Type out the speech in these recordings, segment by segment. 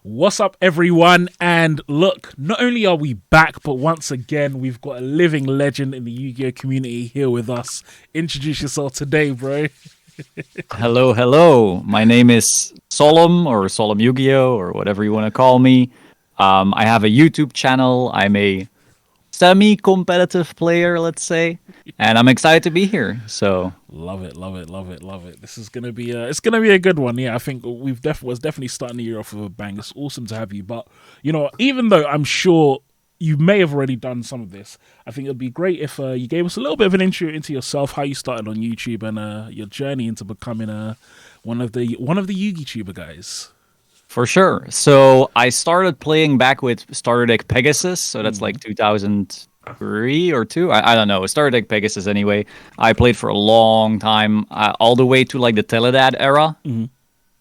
What's up, everyone? And look, not only are we back, but once again, we've got a living legend in the Yu-Gi-Oh community here with us. Introduce yourself today, bro. Hello, hello. My name is Solemn or Solemn YuGiOh or whatever you want to call me. I have a YouTube channel. I'm a semi-competitive player, let's say, and I'm excited to be here. So Love it, love it, love it, love it. This is gonna be a good one. Yeah, I think was definitely starting the year off with a bang. It's awesome to have you, but even though I'm sure you may have already done some of this, I think it'd be great if you gave us a little bit of an intro into yourself, how you started on YouTube, and your journey into becoming one of the YuGiTuber guys. for sure. So I started playing back with Starter Deck Pegasus. So that's like 2003 or two. I don't know. Starter Deck Pegasus anyway. I played for a long time, all the way to like the Teledad era.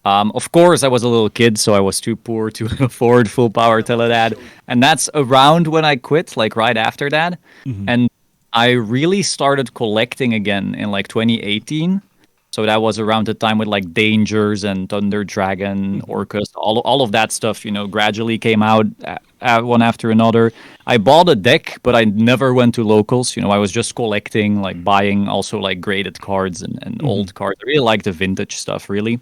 Of course, I was a little kid, so I was too poor to afford full power Teledad. And that's around when I quit, like right after that. And I really started collecting again in like 2018. So that was around the time with like Dangers and Thunder Dragon, Orcus, all of that stuff, gradually came out one after another. I bought a deck, but I never went to locals. I was just collecting, like buying also like graded cards and old cards. I really like the vintage stuff, really.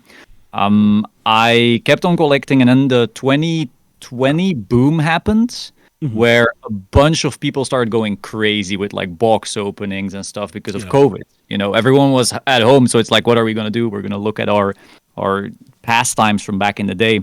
I kept on collecting, and then the 2020 boom happened, where a bunch of people started going crazy with like box openings and stuff because of COVID. Everyone was at home, so it's like, what are we gonna do? We're gonna look at our pastimes from back in the day.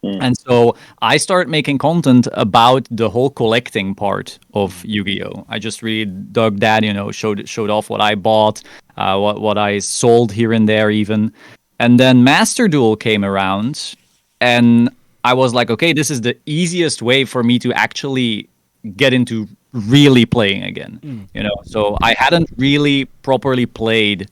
And so I started making content about the whole collecting part of Yu-Gi-Oh! I just really dug that, showed off what I bought, what I sold here and there even. And then Master Duel came around, and I was like, okay, this is the easiest way for me to actually get into really playing again. So I hadn't really properly played,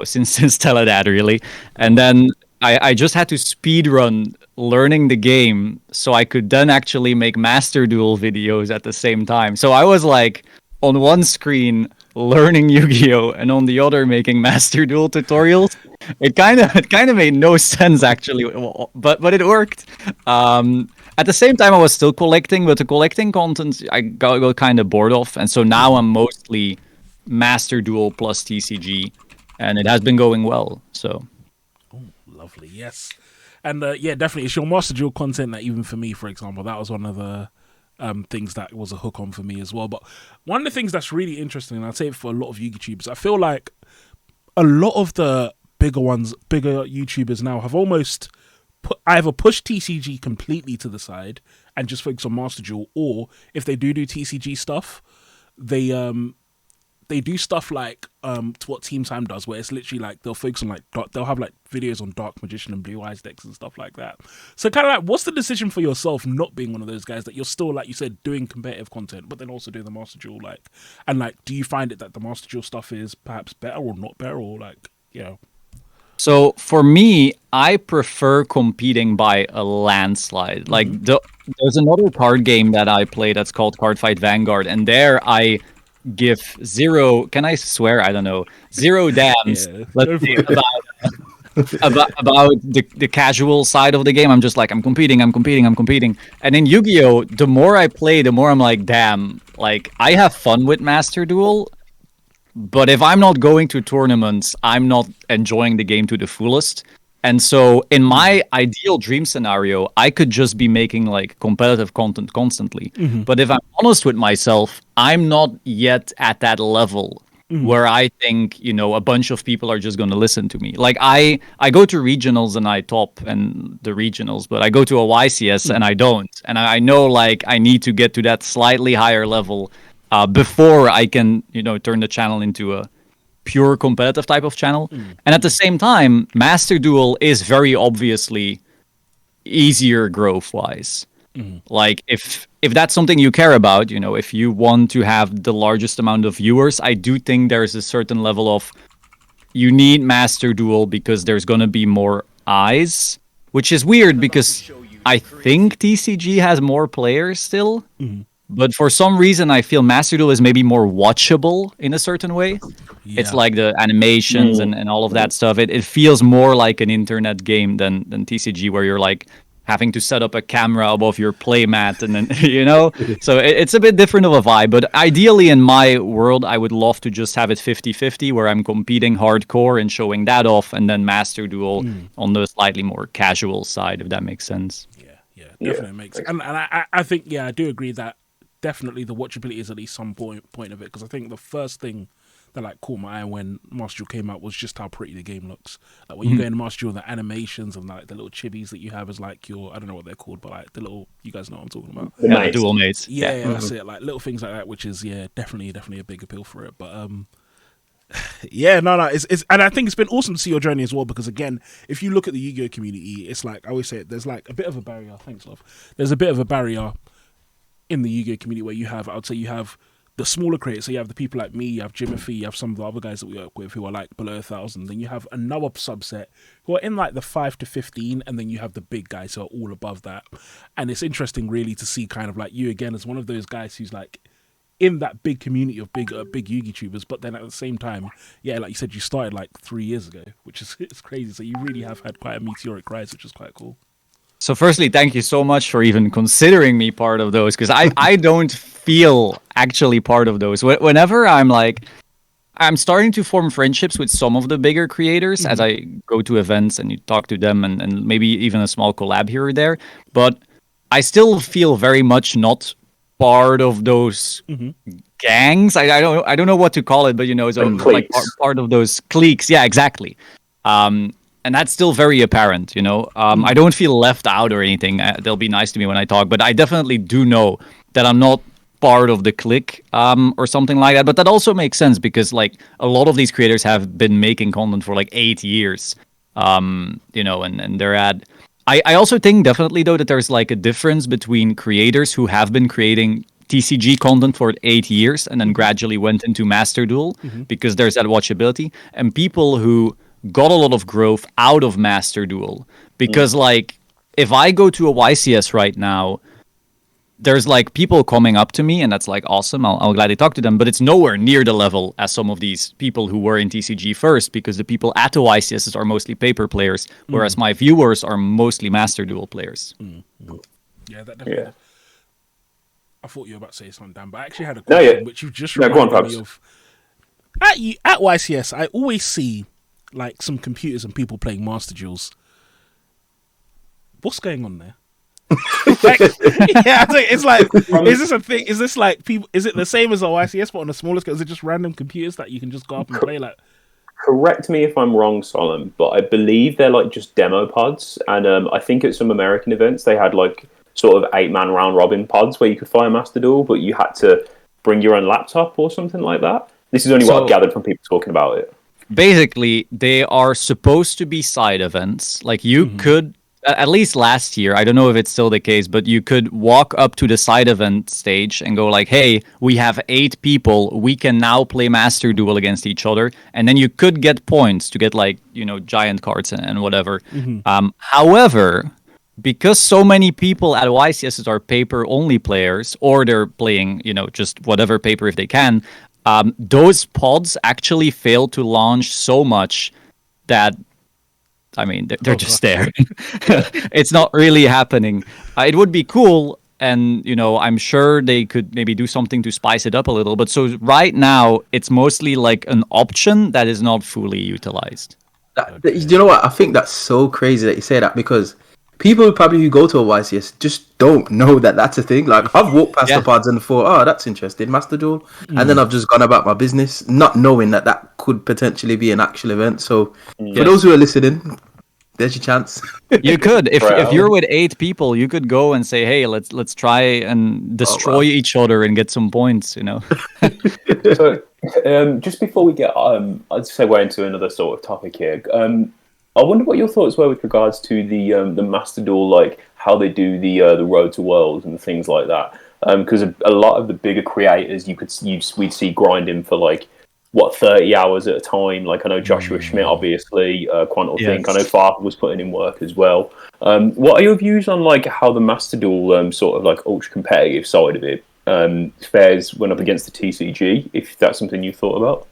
since Teledad, really. And then I just had to speed run learning the game so I could then actually make Master Duel videos at the same time. So I was like on one screen learning Yu-Gi-Oh, and on the other making Master Duel tutorials. It kind of made no sense actually, but it worked. At the same time, I was still collecting, but the collecting content I got kind of bored of, and so now I'm mostly Master Duel plus TCG, and it has been going well. So, Lovely, yes, and yeah, definitely, it's your Master Duel content that even for me, for example, that was one of the things that was a hook on for me as well. But one of the things that's really interesting, and I'd say for a lot of YouTubers, I feel like a lot of the bigger YouTubers now have almost either pushed TCG completely to the side and just focus on Master Duel, or if they do TCG stuff, they do stuff like to what Team Time does, where it's literally like they'll focus on they'll have like videos on Dark Magician and Blue Eyes decks and stuff like that. So kind of like, what's the decision for yourself not being one of those guys that you're still, like you said, doing competitive content, but then also doing the Master Duel, do you find it that the Master Duel stuff is perhaps better or not better, or So for me, I prefer competing by a landslide. Like there's another card game that I play that's called Card Fight Vanguard, and there I give zero. Can I swear? I don't know. Zero damns. Let's say about the casual side of the game. I'm just like, I'm competing. And in Yu-Gi-Oh, the more I play, the more I'm like, damn. Like I have fun with Master Duel. But if I'm not going to tournaments, I'm not enjoying the game to the fullest. And so in my ideal dream scenario, I could just be making like competitive content constantly. But if I'm honest with myself, I'm not yet at that level where I think, a bunch of people are just going to listen to me. Like I go to regionals and I top and the regionals, but I go to a YCS and I don't. And I know like I need to get to that slightly higher level before I can, turn the channel into a pure competitive type of channel. And at the same time, Master Duel is very obviously easier growth-wise. Like if that's something you care about, if you want to have the largest amount of viewers, I do think there's a certain level of you need Master Duel because there's going to be more eyes, which is weird because I think TCG has more players still. But for some reason, I feel Master Duel is maybe more watchable in a certain way. Yeah. It's like the animations and all of that stuff. It feels more like an internet game than TCG, where you're like having to set up a camera above your playmat, and then so it's a bit different of a vibe. But ideally, in my world, I would love to just have it 50-50, where I'm competing hardcore and showing that off, and then Master Duel on the slightly more casual side, if that makes sense. Yeah, definitely makes sense. And I think, I do agree that definitely the watchability is at least some point of it, because I think the first thing that like caught my eye when Master Duel came out was just how pretty the game looks. Like when you go into Master Duel, the animations and like the little chibis that you have as like your, I don't know what they're called, but like the little, you guys know what I'm talking about. The dual mates. Yeah, that's it. Like little things like that, which is definitely a big appeal for it. But it's and I think it's been awesome to see your journey as well, because again, if you look at the Yu-Gi-Oh community, it's like I always say, there's like a bit of a barrier. Thanks, love. There's a bit of a barrier in the Yu-Gi-Oh community where I would say you have the smaller creators. So you have the people like me, you have Jimothy, you have some of the other guys that we work with who are like below 1,000. Then you have another subset who are in like the 5 to 15, and then you have the big guys who are all above that. And it's interesting really to see kind of like you again as one of those guys who's like in that big community of big Yu-Gi tubers, but then at the same time, like you said, you started like 3 years ago, which is it's crazy. So you really have had quite a meteoric rise, which is quite cool. So firstly, thank you so much for even considering me part of those, because I don't feel actually part of those. Whenever I'm starting to form friendships with some of the bigger creators as I go to events and you talk to them, and maybe even a small collab here or there, but I still feel very much not part of those gangs. I don't know what to call it, but so like part of those cliques. Yeah, exactly. And that's still very apparent, I don't feel left out or anything. They'll be nice to me when I talk, but I definitely do know that I'm not part of the clique or something like that. But that also makes sense because like a lot of these creators have been making content for like 8 years, and they're at... I also think definitely though that there's like a difference between creators who have been creating TCG content for 8 years and then gradually went into Master Duel because there's that watchability, and people who got a lot of growth out of Master Duel. Because like if I go to a YCS right now, there's like people coming up to me and that's like awesome. I'll gladly talk to them, but it's nowhere near the level as some of these people who were in TCG first, because the people at the YCSs are mostly paper players, whereas my viewers are mostly Master Duel players. Yeah, that definitely. Yeah. I thought you were about to say something, Dan, but I actually had a question which you just reminded me of. At YCS, I always see like some computers and people playing Master Duels. What's going on there? It's like, is this a thing? Is this like people? Is it the same as a YCS but on a smaller scale? Is it just random computers that you can just go up and play? Like, correct me if I'm wrong, Solemn, but I believe they're like just demo pods, and I think at some American events they had like sort of 8-man round robin pods where you could fire Master Duel, but you had to bring your own laptop or something like that. This is only what I've gathered from people talking about it. Basically, they are supposed to be side events. Like you could, at least last year, I don't know if it's still the case, but you could walk up to the side event stage and go like, hey, we have 8 people. We can now play Master Duel against each other. And then you could get points to get like, giant cards and whatever. However, because so many people at YCS are paper-only players, or they're playing, just whatever paper if they can, those pods actually fail to launch so much that, I mean, they're just there. It's not really happening. It would be cool, and, I'm sure they could maybe do something to spice it up a little. But so right now, it's mostly like an option that is not fully utilized. You know what? I think that's so crazy that you say that, because people probably who go to a YCS just don't know that that's a thing. Like, I've walked past the pods and thought, oh, that's interesting, Master Duel. And then I've just gone about my business, not knowing that that could potentially be an actual event. So for those who are listening, there's your chance. You could. If you're with 8 people, you could go and say, hey, let's try and destroy each other and get some points, So, just before we get, I'd segue into another sort of topic here. I wonder what your thoughts were with regards to the Master Duel, like how they do the Road to Worlds and things like that. Because a lot of the bigger creators, we'd see grinding for like 30 hours at a time. Like I know Joshua Schmidt, obviously, Quantal Think. I know Farfel was putting in work as well. What are your views on like how the Master Duel sort of like ultra competitive side of it fares when up against the TCG? If that's something you thought about.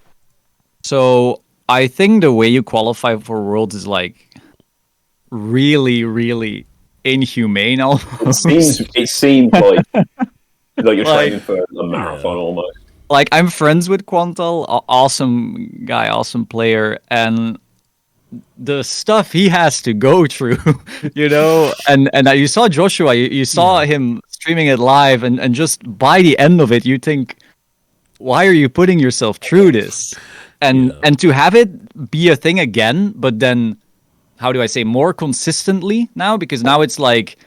So I think the way you qualify for Worlds is like really, really inhumane almost. It seems like you're training for a marathon almost. Like, I'm friends with Quantal, awesome guy, awesome player, and the stuff he has to go through, and you saw Joshua, you saw him streaming it live, and just by the end of it, you think, why are you putting yourself through this? And to have it be a thing again, but then, how do I say, more consistently now, because now it's like,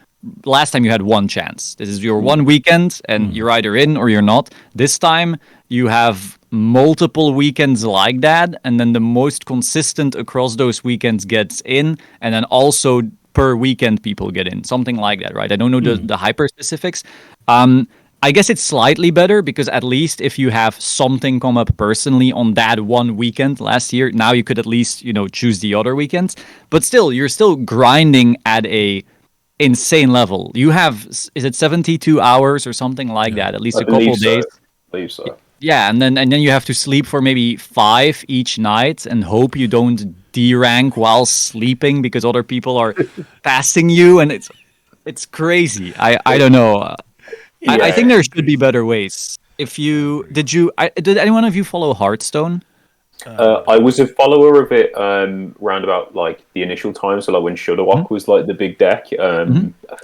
last time you had one chance. This is your one weekend, and you're either in or you're not. This time, you have multiple weekends like that, and then the most consistent across those weekends gets in, and then also per weekend people get in. Something like that, right? I don't know the hyper specifics. I guess it's slightly better, because at least if you have something come up personally on that one weekend last year, now you could at least, choose the other weekends. But still, you're still grinding at a insane level. You have, is it 72 hours or something like that? At least a couple days. I believe so. Yeah, and then you have to sleep for maybe 5 each night and hope you don't D-rank while sleeping because other people are passing you, and it's crazy. I don't know. I think there should be better ways. Did anyone of you follow Hearthstone? I was a follower of it round about like the initial time, so like when Shudderwock was like the big deck.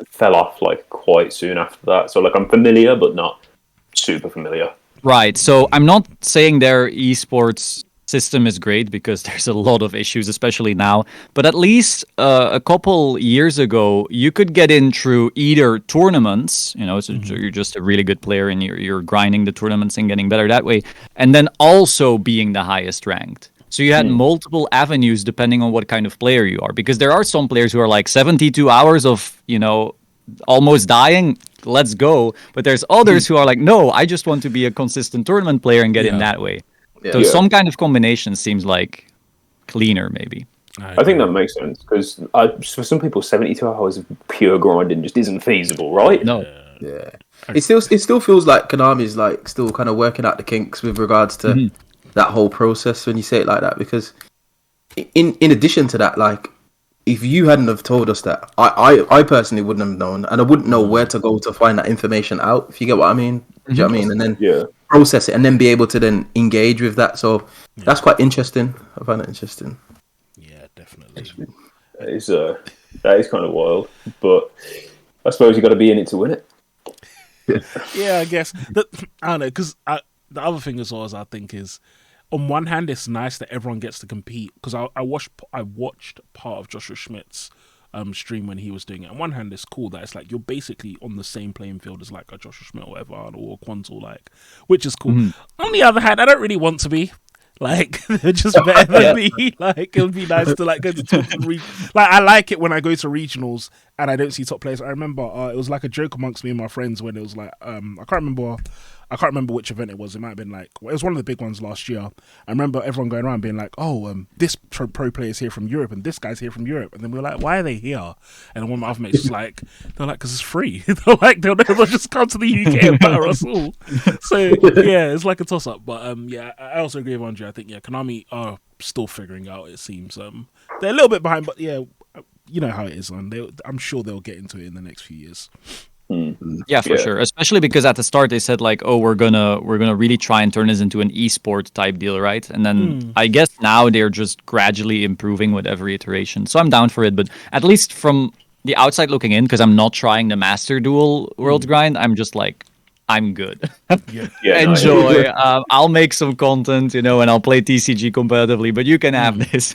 Fell off like quite soon after that. So like I'm familiar, but not super familiar. Right. So I'm not saying their esports system is great, because there's a lot of issues, especially now. But at least a couple years ago, you could get in through either tournaments, so you're just a really good player and you're grinding the tournaments and getting better that way, and then also being the highest ranked. So you had multiple avenues depending on what kind of player you are, because there are some players who are like 72 hours of, almost dying, let's go. But there's others who are like, no, I just want to be a consistent tournament player and get in that way. So some kind of combination seems like cleaner, maybe. I think that makes sense, because for some people, 72 hours of pure grinding just isn't feasible, right? No. Yeah. It still feels like Konami's like still kind of working out the kinks with regards to that whole process when you say it like that, because in addition to that, like, if you hadn't have told us that, I personally wouldn't have known, and I wouldn't know where to go to find that information out, if you get what I mean. Do you know what I mean? And then process it and then be able to then engage with that. So that's quite interesting. I find it interesting. Yeah, definitely. That is kind of wild, but I suppose you got to be in it to win it. Yeah, I guess. I don't know, because the other thing as well, as I think, is, on one hand, it's nice that everyone gets to compete, because I watched part of Joshua Schmidt's stream when he was doing it. On one hand, it's cool that it's like you're basically on the same playing field as like a Joshua Schmidt or whatever, or Quantal, like, which is cool. On the other hand, I don't really want to be. Like, they're just better than me. Like, it would be nice to like go to like, I like it when I go to regionals and I don't see top players. I remember it was like a joke amongst me and my friends when it was like I can't remember which event it was. It might have been like, it was one of the big ones last year. I remember everyone going around being like, oh, this pro player is here from Europe and this guy's here from Europe. And then we were like, why are they here? And then one of my other mates was like, they're like, because it's free. They're like, they'll just come to the UK and batter us all. So, yeah, it's like a toss-up. But, yeah, I also agree with Andre. I think, Konami are still figuring out, it seems. They're a little bit behind, but, yeah, you know how it is. I'm sure they'll get into it in the next few years. Yeah, for sure. Especially because at the start they said like, oh, we're gonna really try and turn this into an esport type deal, right? And then I guess now they're just gradually improving with every iteration. So I'm down for it, but at least from the outside looking in, because I'm not trying the Master Duel World Grind, I'm just like, I'm good. Enjoy. I'll make some content, and I'll play TCG competitively, but you can have this.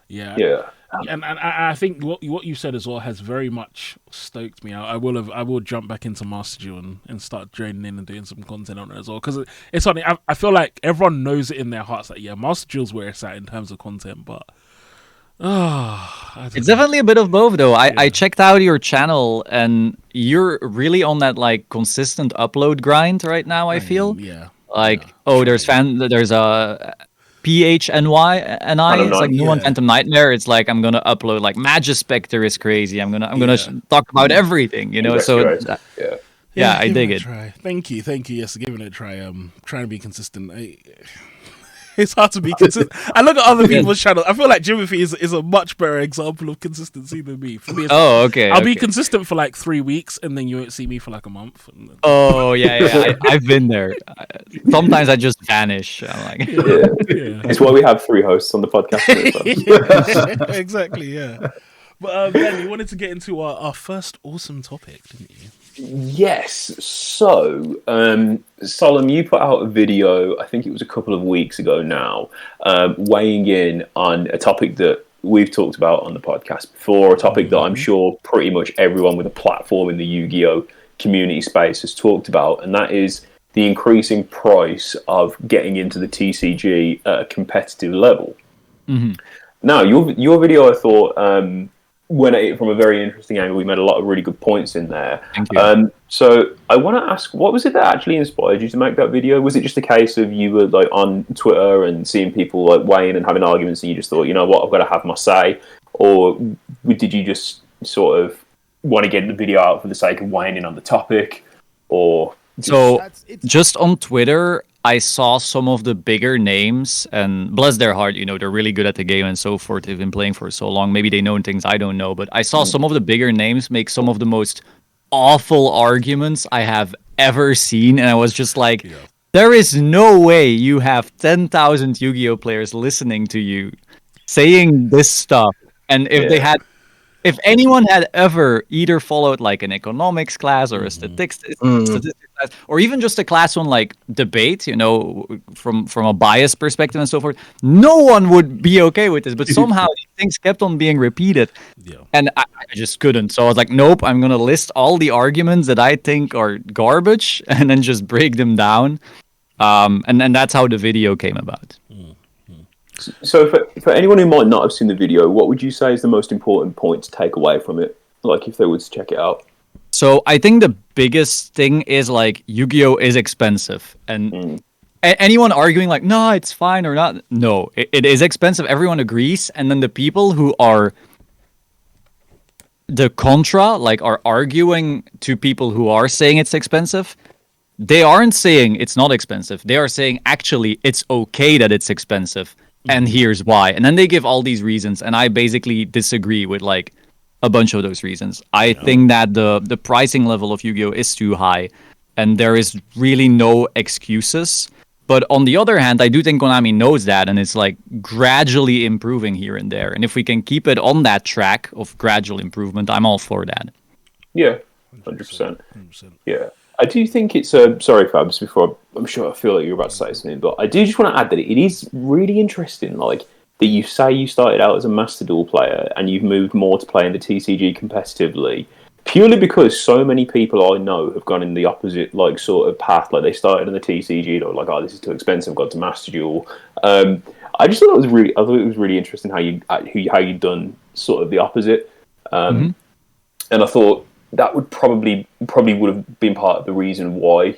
Yeah. And I think what you said as well has very much stoked me out. I will jump back into Master Duel and start joining in and doing some content on it as well, because it's something I feel like everyone knows it in their hearts that Master Duel's where it's at in terms of content, but it's definitely a bit of both though. I checked out your channel and you're really on that like consistent upload grind right now. I feel there's a PHNI, it's like New One Phantom Nightmare. It's like I'm gonna upload like Magispector is crazy. I'm gonna talk about everything, So I dig it. Thank you. Yes, giving it a try. Trying to be consistent. It's hard to be consistent. I look at other people's channels. I feel like Jimothy is a much better example of consistency than me. For me, it's I'll be consistent for like 3 weeks, and then you won't see me for like a month. And then... Oh yeah. I've been there. Sometimes I just vanish. I'm like, It's why we have 3 hosts on the podcast. Exactly. Yeah. But Ben, you wanted to get into our first awesome topic, didn't you? Yes. So, Solemn, you put out a video, I think it was a couple of weeks ago now, weighing in on a topic that we've talked about on the podcast before, a topic that I'm sure pretty much everyone with a platform in the YuGiOh community space has talked about, and that is the increasing price of getting into the TCG at a competitive level. Mm-hmm. Now, your video, I thought, went at it from a very interesting angle. We made a lot of really good points in there. Thank you. So I want to ask, what was it that actually inspired you to make that video? Was it just a case of you were like on Twitter and seeing people like weighing and having arguments, and you just thought, you know what, I've got to have my say? Or did you just sort of want to get the video out for the sake of weighing in on the topic? Or just on Twitter, I saw some of the bigger names, and bless their heart, they're really good at the game and so forth. They've been playing for so long. Maybe they know things I don't know, but I saw some of the bigger names make some of the most awful arguments I have ever seen, and I was just like, there is no way you have 10,000 Yu-Gi-Oh players listening to you saying this stuff. And if anyone had ever either followed like an economics class or a statistics class, or even just a class on like debate, from a bias perspective and so forth, no one would be okay with this. But somehow these things kept on being repeated, and I just couldn't. So I was like, nope, I'm gonna list all the arguments that I think are garbage and then just break them down. And that's how the video came about. So for anyone who might not have seen the video, what would you say is the most important point to take away from it? Like if they were to check it out? So I think the biggest thing is like Yu-Gi-Oh is expensive, and anyone arguing like, no, it's fine or not. No, it is expensive. Everyone agrees. And then the people who are the contra, like are arguing to people who are saying it's expensive, they aren't saying it's not expensive. They are saying actually it's okay that it's expensive. And here's why. And then they give all these reasons, and I basically disagree with like a bunch of those reasons. I think that the pricing level of Yu-Gi-Oh is too high, and there is really no excuses. But on the other hand, I do think Konami knows that, and it's like gradually improving here and there. And if we can keep it on that track of gradual improvement, I'm all for that. Yeah, 100%. Yeah. I do think it's sorry, Fabs, before I'm sure I feel like you're about to say something, but I do just want to add that it is really interesting, like, that you say you started out as a Master Duel player and you've moved more to playing the TCG competitively, purely because so many people I know have gone in the opposite, like, sort of path. Like, they started in the TCG, they were like, oh, this is too expensive, I've got to Master Duel. I just thought it was really interesting how you'd done sort of the opposite. And I thought that would probably would have been part of the reason why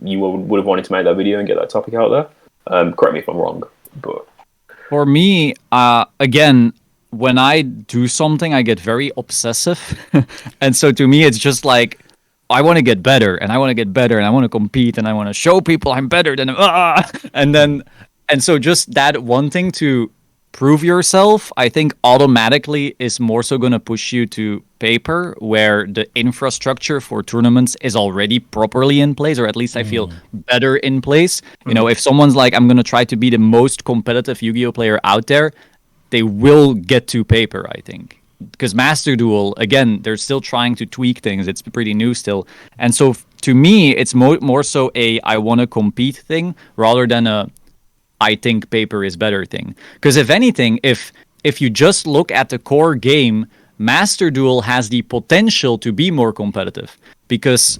you would have wanted to make that video and get that topic out there. Correct me if I'm wrong, but for me, again, when I do something, I get very obsessive, and so to me, it's just like I want to get better, and I want to get better, and I want to compete, and I want to show people I'm better than them. And so just that one thing to prove yourself, I think automatically is more so going to push you to paper, where the infrastructure for tournaments is already properly in place, or at least I feel better in place. You know, if someone's like, I'm going to try to be the most competitive Yu-Gi-Oh player out there, they will get to paper, I think. Because Master Duel, again, they're still trying to tweak things. It's pretty new still. And so to me, it's more so a I want to compete thing rather than a I think paper is better thing. Because if anything, if you just look at the core game, Master Duel has the potential to be more competitive. Because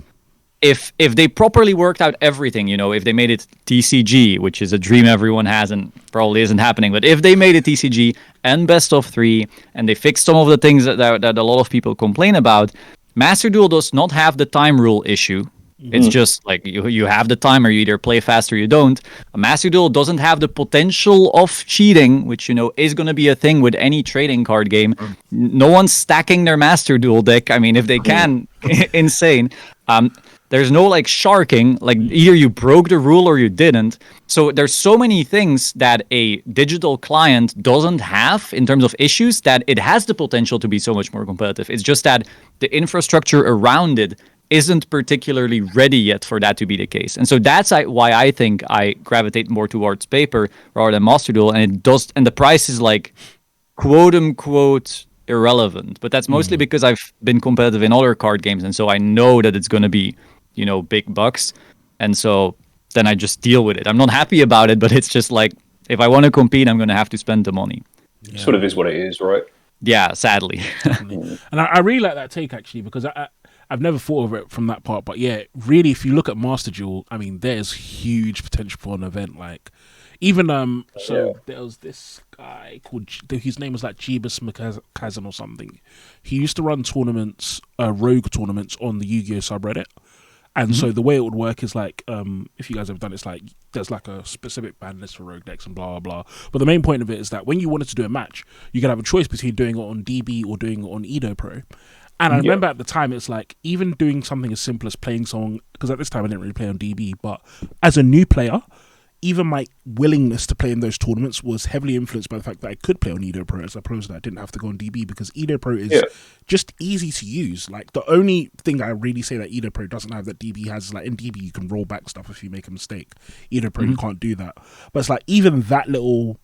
if they properly worked out everything, you know, if they made it TCG, which is a dream everyone has and probably isn't happening, but if they made it TCG and best of 3, and they fixed some of the things that a lot of people complain about, Master Duel does not have the time rule issue. It's just like you have the time, or you either play fast or you don't. A Master Duel doesn't have the potential of cheating, which, you know, is going to be a thing with any trading card game. No one's stacking their Master Duel deck. I mean, if they can, insane. There's no like sharking, like either you broke the rule or you didn't. So there's so many things that a digital client doesn't have in terms of issues that it has the potential to be so much more competitive. It's just that the infrastructure around it isn't particularly ready yet for that to be the case. And so that's why I think I gravitate more towards paper rather than Master Duel. And the price is like quote unquote irrelevant. But that's mostly because I've been competitive in other card games, and so I know that it's going to be, big bucks. And so then I just deal with it. I'm not happy about it, but it's just like, if I want to compete, I'm going to have to spend the money. Yeah. Sort of is what it is, right? Yeah, sadly. And I really like that take, actually, because I've never thought of it from that part. But yeah, really, if you look at Master Duel, I mean, there's huge potential for an event. Like, even, there was this guy called, his name was like Jeebus Kazan or something. He used to run tournaments, rogue tournaments on the YuGiOh subreddit. And so the way it would work is like, if you guys have done it, it's like there's like a specific ban list for rogue decks and blah, blah, blah. But the main point of it is that when you wanted to do a match, you could have a choice between doing it on DB or doing it on YuGiOh Pro. And I remember at the time, it's like, even doing something as simple as playing someone, because at this time I didn't really play on DB, but as a new player, even my willingness to play in those tournaments was heavily influenced by the fact that I could play on YuGiOh Pro, as opposed to that I didn't have to go on DB, because YuGiOh Pro is just easy to use. Like, the only thing I really say that YuGiOh Pro doesn't have that DB has is, like, in DB you can roll back stuff if you make a mistake. YuGiOh Pro you can't do that. But it's like, even that little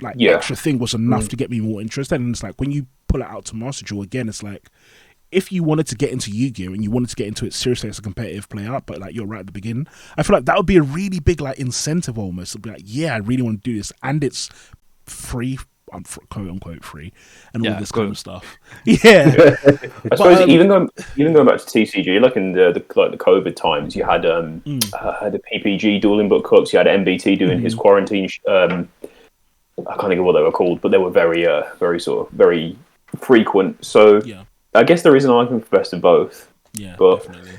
extra thing was enough to get me more interested. And it's like, when you pull it out to Master Duel, again, it's like, if you wanted to get into Yu-Gi-Oh! And you wanted to get into it seriously as a competitive player, but like you're right at the beginning, I feel like that would be a really big like incentive almost. It'd be like, yeah, I really want to do this, and it's free, quote unquote free, and all this kind of stuff. Yeah, I suppose even going back to TCG, like in the COVID times, you had the PPG dueling book cups, you had MBT doing his quarantine. I can't think of what they were called, but they were very frequent. So. Yeah. I guess there is an argument for best of both. Yeah, but definitely.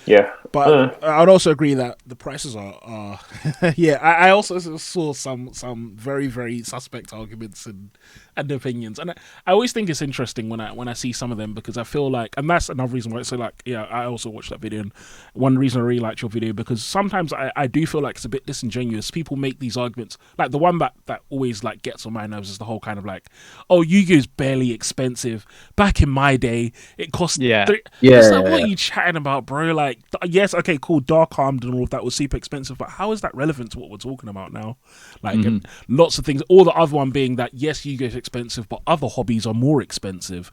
Yeah, but I would also agree that the prices are yeah. I also saw some very, very suspect arguments and opinions, and I always think it's interesting when I see some of them, because I feel like, and that's another reason why. So like, yeah, I also watched that video, and one reason I really liked your video, because sometimes I do feel like it's a bit disingenuous. People make these arguments, like the one that always like gets on my nerves is the whole kind of like, oh, Yu-Gi-Oh's barely expensive. Back in my day, it cost It's like, what are you chatting about, bro? Like, yes, okay, cool, Dark Armed and all of that was super expensive, but how is that relevant to what we're talking about now? Like, and lots of things. Or the other one being that yes, Yu-Gi-Oh's expensive, but other hobbies are more expensive.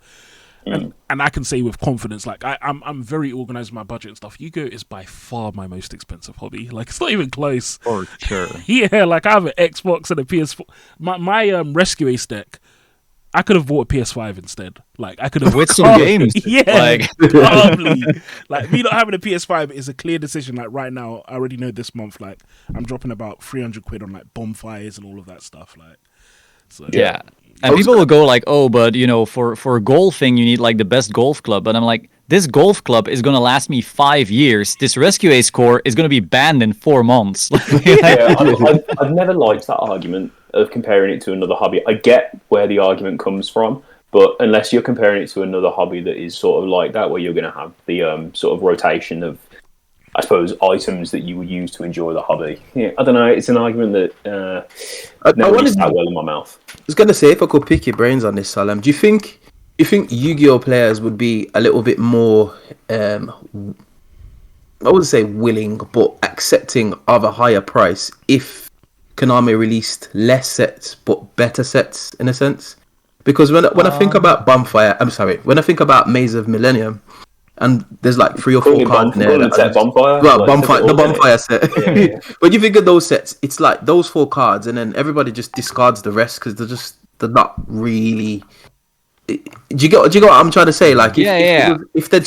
And I can say with confidence, like I'm very organized with my budget and stuff. Yu-Gi-Oh is by far my most expensive hobby. Like, it's not even close. For sure. Yeah, like I have an Xbox and a PS4. My Rescue Ace deck, I could have bought a PS5 instead. Like, I could have with some games. Yeah, like probably. Like, me not having a PS5 is a clear decision. Like, right now, I already know this month, like I'm dropping about 300 quid on like bonfires and all of that stuff. Like, so yeah. And people will go like, oh, but for golfing you need like the best golf club. But I'm like, this golf club is gonna last me 5 years. This Rescue Ace core is gonna be banned in 4 months. I've never liked that argument of comparing it to another hobby. I get where the argument comes from, but unless you're comparing it to another hobby that is sort of like that, where you're going to have the sort of rotation of, I suppose, items that you would use to enjoy the hobby. Yeah, I don't know. It's an argument that never really sat well in my mouth. I was going to say, if I could pick your brains on this, Solemn, do you think Yu-Gi-Oh players would be a little bit more, I wouldn't say willing, but accepting of a higher price if Konami released less sets but better sets, in a sense? Because when I think about when I think about Maze of Millennium, and there's like 3 or 4 cards in there. Bonfire? Well, the Bonfire set. Yeah. But you think of those sets, it's like those 4 cards, and then everybody just discards the rest because they're not really. Do you get what I'm trying to say? Like, if they'd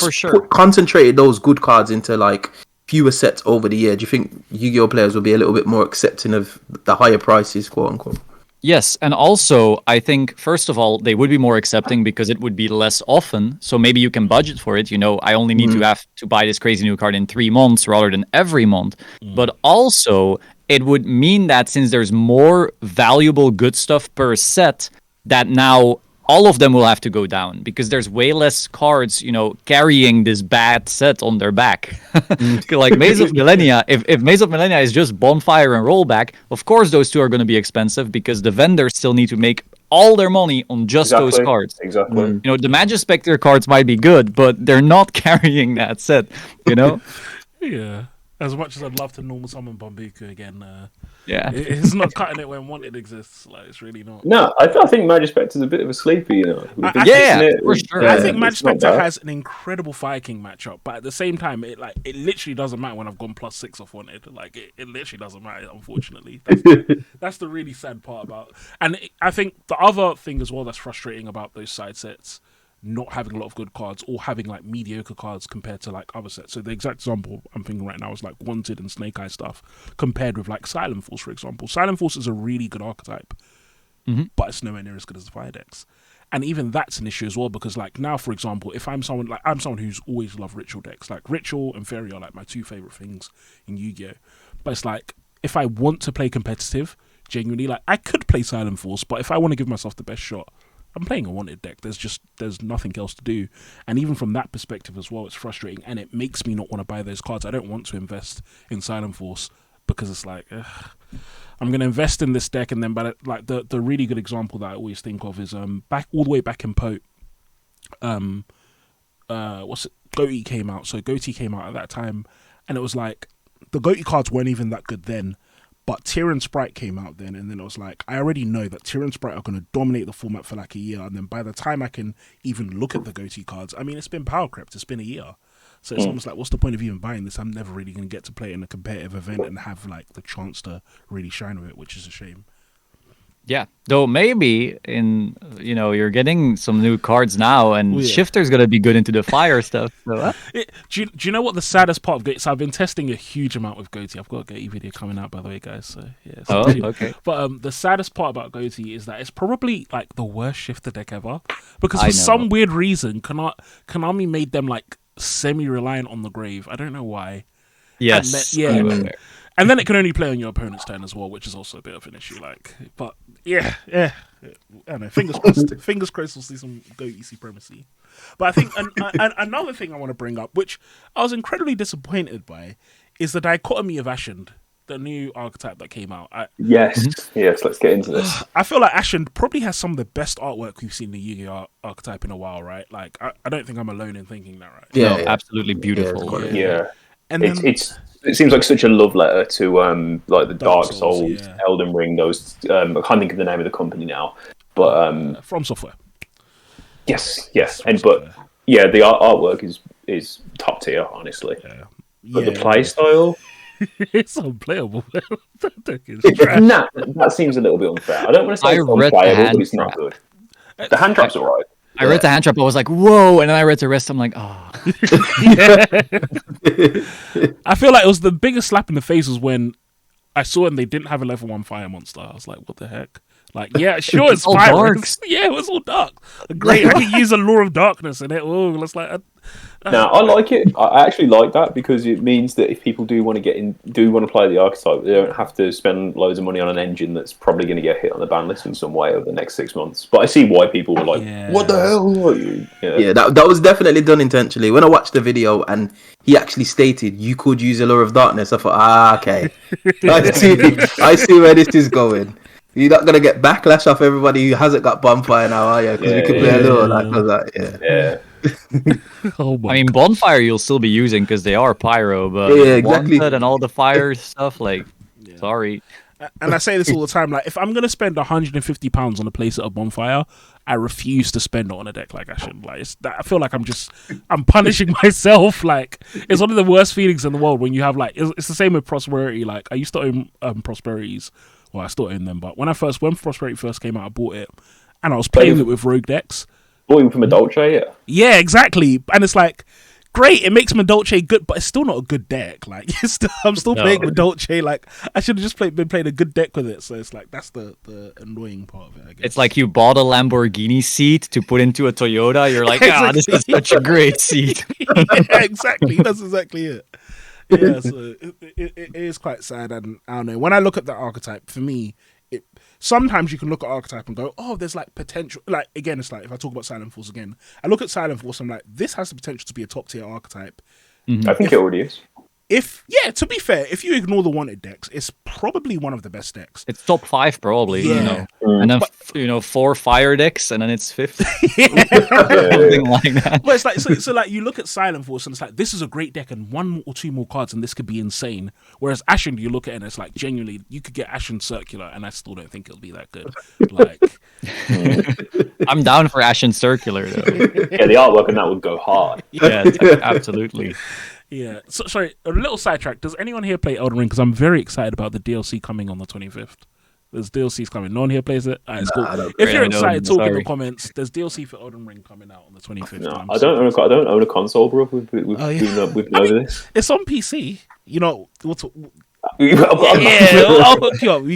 concentrated those good cards into like fewer sets over the year, do you think Yu-Gi-Oh players will be a little bit more accepting of the higher prices, quote unquote? Yes, and also I think first of all they would be more accepting because it would be less often. So maybe you can budget for it. I only need to have to buy this crazy new card in 3 months rather than every month. But also it would mean that since there's more valuable good stuff per set, that now all of them will have to go down because there's way less cards, carrying this bad set on their back. Like Maze of Millennia, if Maze of Millennia is just Bonfire and Rollback, of course those two are going to be expensive because the vendors still need to make all their money on just those cards. Exactly. The Magispector cards might be good, but they're not carrying that set, Yeah. As much as I'd love to normal summon Bambuku again, Yeah. it's not cutting it when wanted exists. Like, it's really not. No, I think Magispector's a bit of a sleeper, We've been Yeah, fixing it. for sure. I think it's not Magispector bad. has an incredible Fire King matchup, but at the same time, it literally doesn't matter when I've gone +6 off wanted. Like, it literally doesn't matter, unfortunately. That's the really sad part about. And I think the other thing as well that's frustrating about those side sets, not having a lot of good cards or having like mediocre cards compared to like other sets. So the exact example I'm thinking right now is like Wanted and Snake Eye stuff compared with like Silent Force, for example. Silent Force is a really good archetype, but it's nowhere near as good as the Fire decks. And even that's an issue as well because like now, for example, if I'm someone who's always loved Ritual decks. Like Ritual and Fairy are like my two favorite things in Yu-Gi-Oh. But it's like if I want to play competitive, genuinely, like I could play Silent Force, but if I want to give myself the best shot, I'm playing a Wanted deck. There's nothing else to do. And even from that perspective as well, it's frustrating and it makes me not want to buy those cards. I don't want to invest in Silent Force because it's like, I'm going to invest in this deck and then, but like the really good example that I always think of is back all the way back in Pote. Goatee came out. So Goatee came out at that time and it was like the Goatee cards weren't even that good then. But Tyr and Sprite came out then, and then it was like, I already know that Tyr and Sprite are going to dominate the format for like a year, and then by the time I can even look at the Goatee cards, I mean, it's been power crept, it's been a year. So it's almost like, what's the point of even buying this? I'm never really going to get to play it in a competitive event and have like the chance to really shine with it, which is a shame. Yeah, though maybe you're getting some new cards now, and Shifter's gonna be good into the fire stuff. So, do you know what the saddest part of Goatee? So I've been testing a huge amount with Goatee. I've got a Goatee video coming out, by the way, guys. So yeah. Okay. But the saddest part about Goatee is that it's probably like the worst Shifter deck ever because for some weird reason, Konami made them like semi-reliant on the grave. I don't know why. Yes. And then it can only play on your opponent's turn as well, which is also a bit of an issue. But yeah. I don't know. Fingers crossed we'll see some Goatee supremacy. But I think another thing I want to bring up, which I was incredibly disappointed by, is the dichotomy of Ashen, the new archetype that came out. Yes, let's get into this. I feel like Ashen probably has some of the best artwork we've seen in the Yu-Gi-Oh archetype in a while, right? Like, I don't think I'm alone in thinking that, right? Yeah, absolutely beautiful. Yeah. And then, it seems like such a love letter to like the Dark Souls, Elden Ring. Those I can't think of the name of the company now, but From Software. Yes, the artwork is top tier, honestly. Yeah. But the play style, it's unplayable. that seems a little bit unfair. I don't want to say it's unplayable, but it's not good. The hand trap's alright. I read the hand trap, I was like, whoa, and then I read the rest, I'm like, oh. I feel like it was the biggest slap in the face was when I saw and they didn't have a level 1 fire monster. I was like, what the heck? Like, yeah, sure, it's fire. Yeah, it was all dark. Great, I could use a Lure of Darkness in it. Oh, it's like... No, I like it. I actually like that because it means that if people do want to play the archetype, they don't have to spend loads of money on an engine that's probably going to get hit on the ban list in some way over the next 6 months. But I see why people were like, "What the hell?" Yeah, that was definitely done intentionally. When I watched the video and he actually stated you could use a Lure of Darkness, I thought, okay, I see where this is going. You're not gonna get backlash off everybody who hasn't got Bonfire now, are you? Because we could play a Lure like that. I mean, Bonfire you'll still be using because they are pyro, but exactly. Wanted and all the fire stuff, like, sorry. And I say this all the time, like, if I'm going to spend £150 on a playset of Bonfire, I refuse to spend it on a deck like Ashen. Like, I feel like I'm punishing myself. Like, it's one of the worst feelings in the world when you have, like, it's the same with Prosperity. Like, I used to own Prosperities. Well, I still own them, but when Prosperity first came out, I bought it, and I was playing it with Rogue decks. Bought him from a Dolce, Yeah, exactly. And it's like, great, it makes Dolce good, but it's still not a good deck. Like, I'm still playing Dolce. Like, I should have just been playing a good deck with it. So it's like, that's the annoying part of it, I guess. It's like you bought a Lamborghini seat to put into a Toyota. You're like, this is such a great seat. Yeah, exactly. That's exactly it. Yeah, so it is quite sad. And I don't know. When I look at that archetype, for me, sometimes you can look at archetype and go, oh, there's like potential. Like again, it's like if I talk about Silent Force again, I look at Silent Force, I'm like, this has the potential to be a top tier archetype. I think it already is. To be fair, if you ignore the wanted decks, it's probably one of the best decks. It's top 5 probably, you know. And then 4 fire decks, and then it's 5th. Something like that. But it's like so like you look at Silent Force and it's like this is a great deck and 1 or 2 more cards and this could be insane. Whereas Ashen, you look at it and it's like genuinely you could get Ashen Circular and I still don't think it'll be that good. Like I'm down for Ashen Circular though. Yeah, the artwork and that would go hard. Yeah, absolutely. Yeah. So, sorry, a little sidetrack. Does anyone here play Elden Ring? Because I'm very excited about the DLC coming on the 25th. There's DLCs coming. No one here plays it? Alright, it's cool. If you're excited, talk in the comments. There's DLC for Elden Ring coming out on the 25th. No, I don't own a console, bro. We've known this. It's on PC. You know, you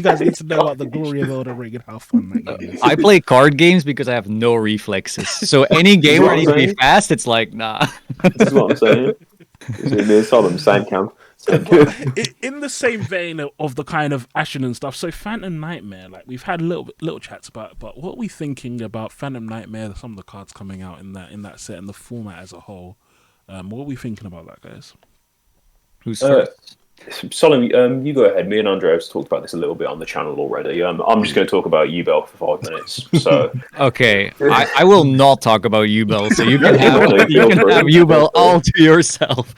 guys need to know about the glory of Elden Ring and how fun that game is. I play card games because I have no reflexes. So any game where I need to be fast, it's like, nah. This is what I'm saying. Me and Solemn, same camp. In the same vein of the kind of Ashen and stuff, so Phantom Nightmare, like we've had little chats about it, but what are we thinking about Phantom Nightmare, some of the cards coming out in that set and the format as a whole? What are we thinking about that, guys? Who's first? Solemn, you go ahead. Me and Andreas talked about this a little bit on the channel already. I'm just going to talk about YuGiOh for 5 minutes. So okay, I will not talk about YuGiOh, so you can have YuGiOh all to yourself.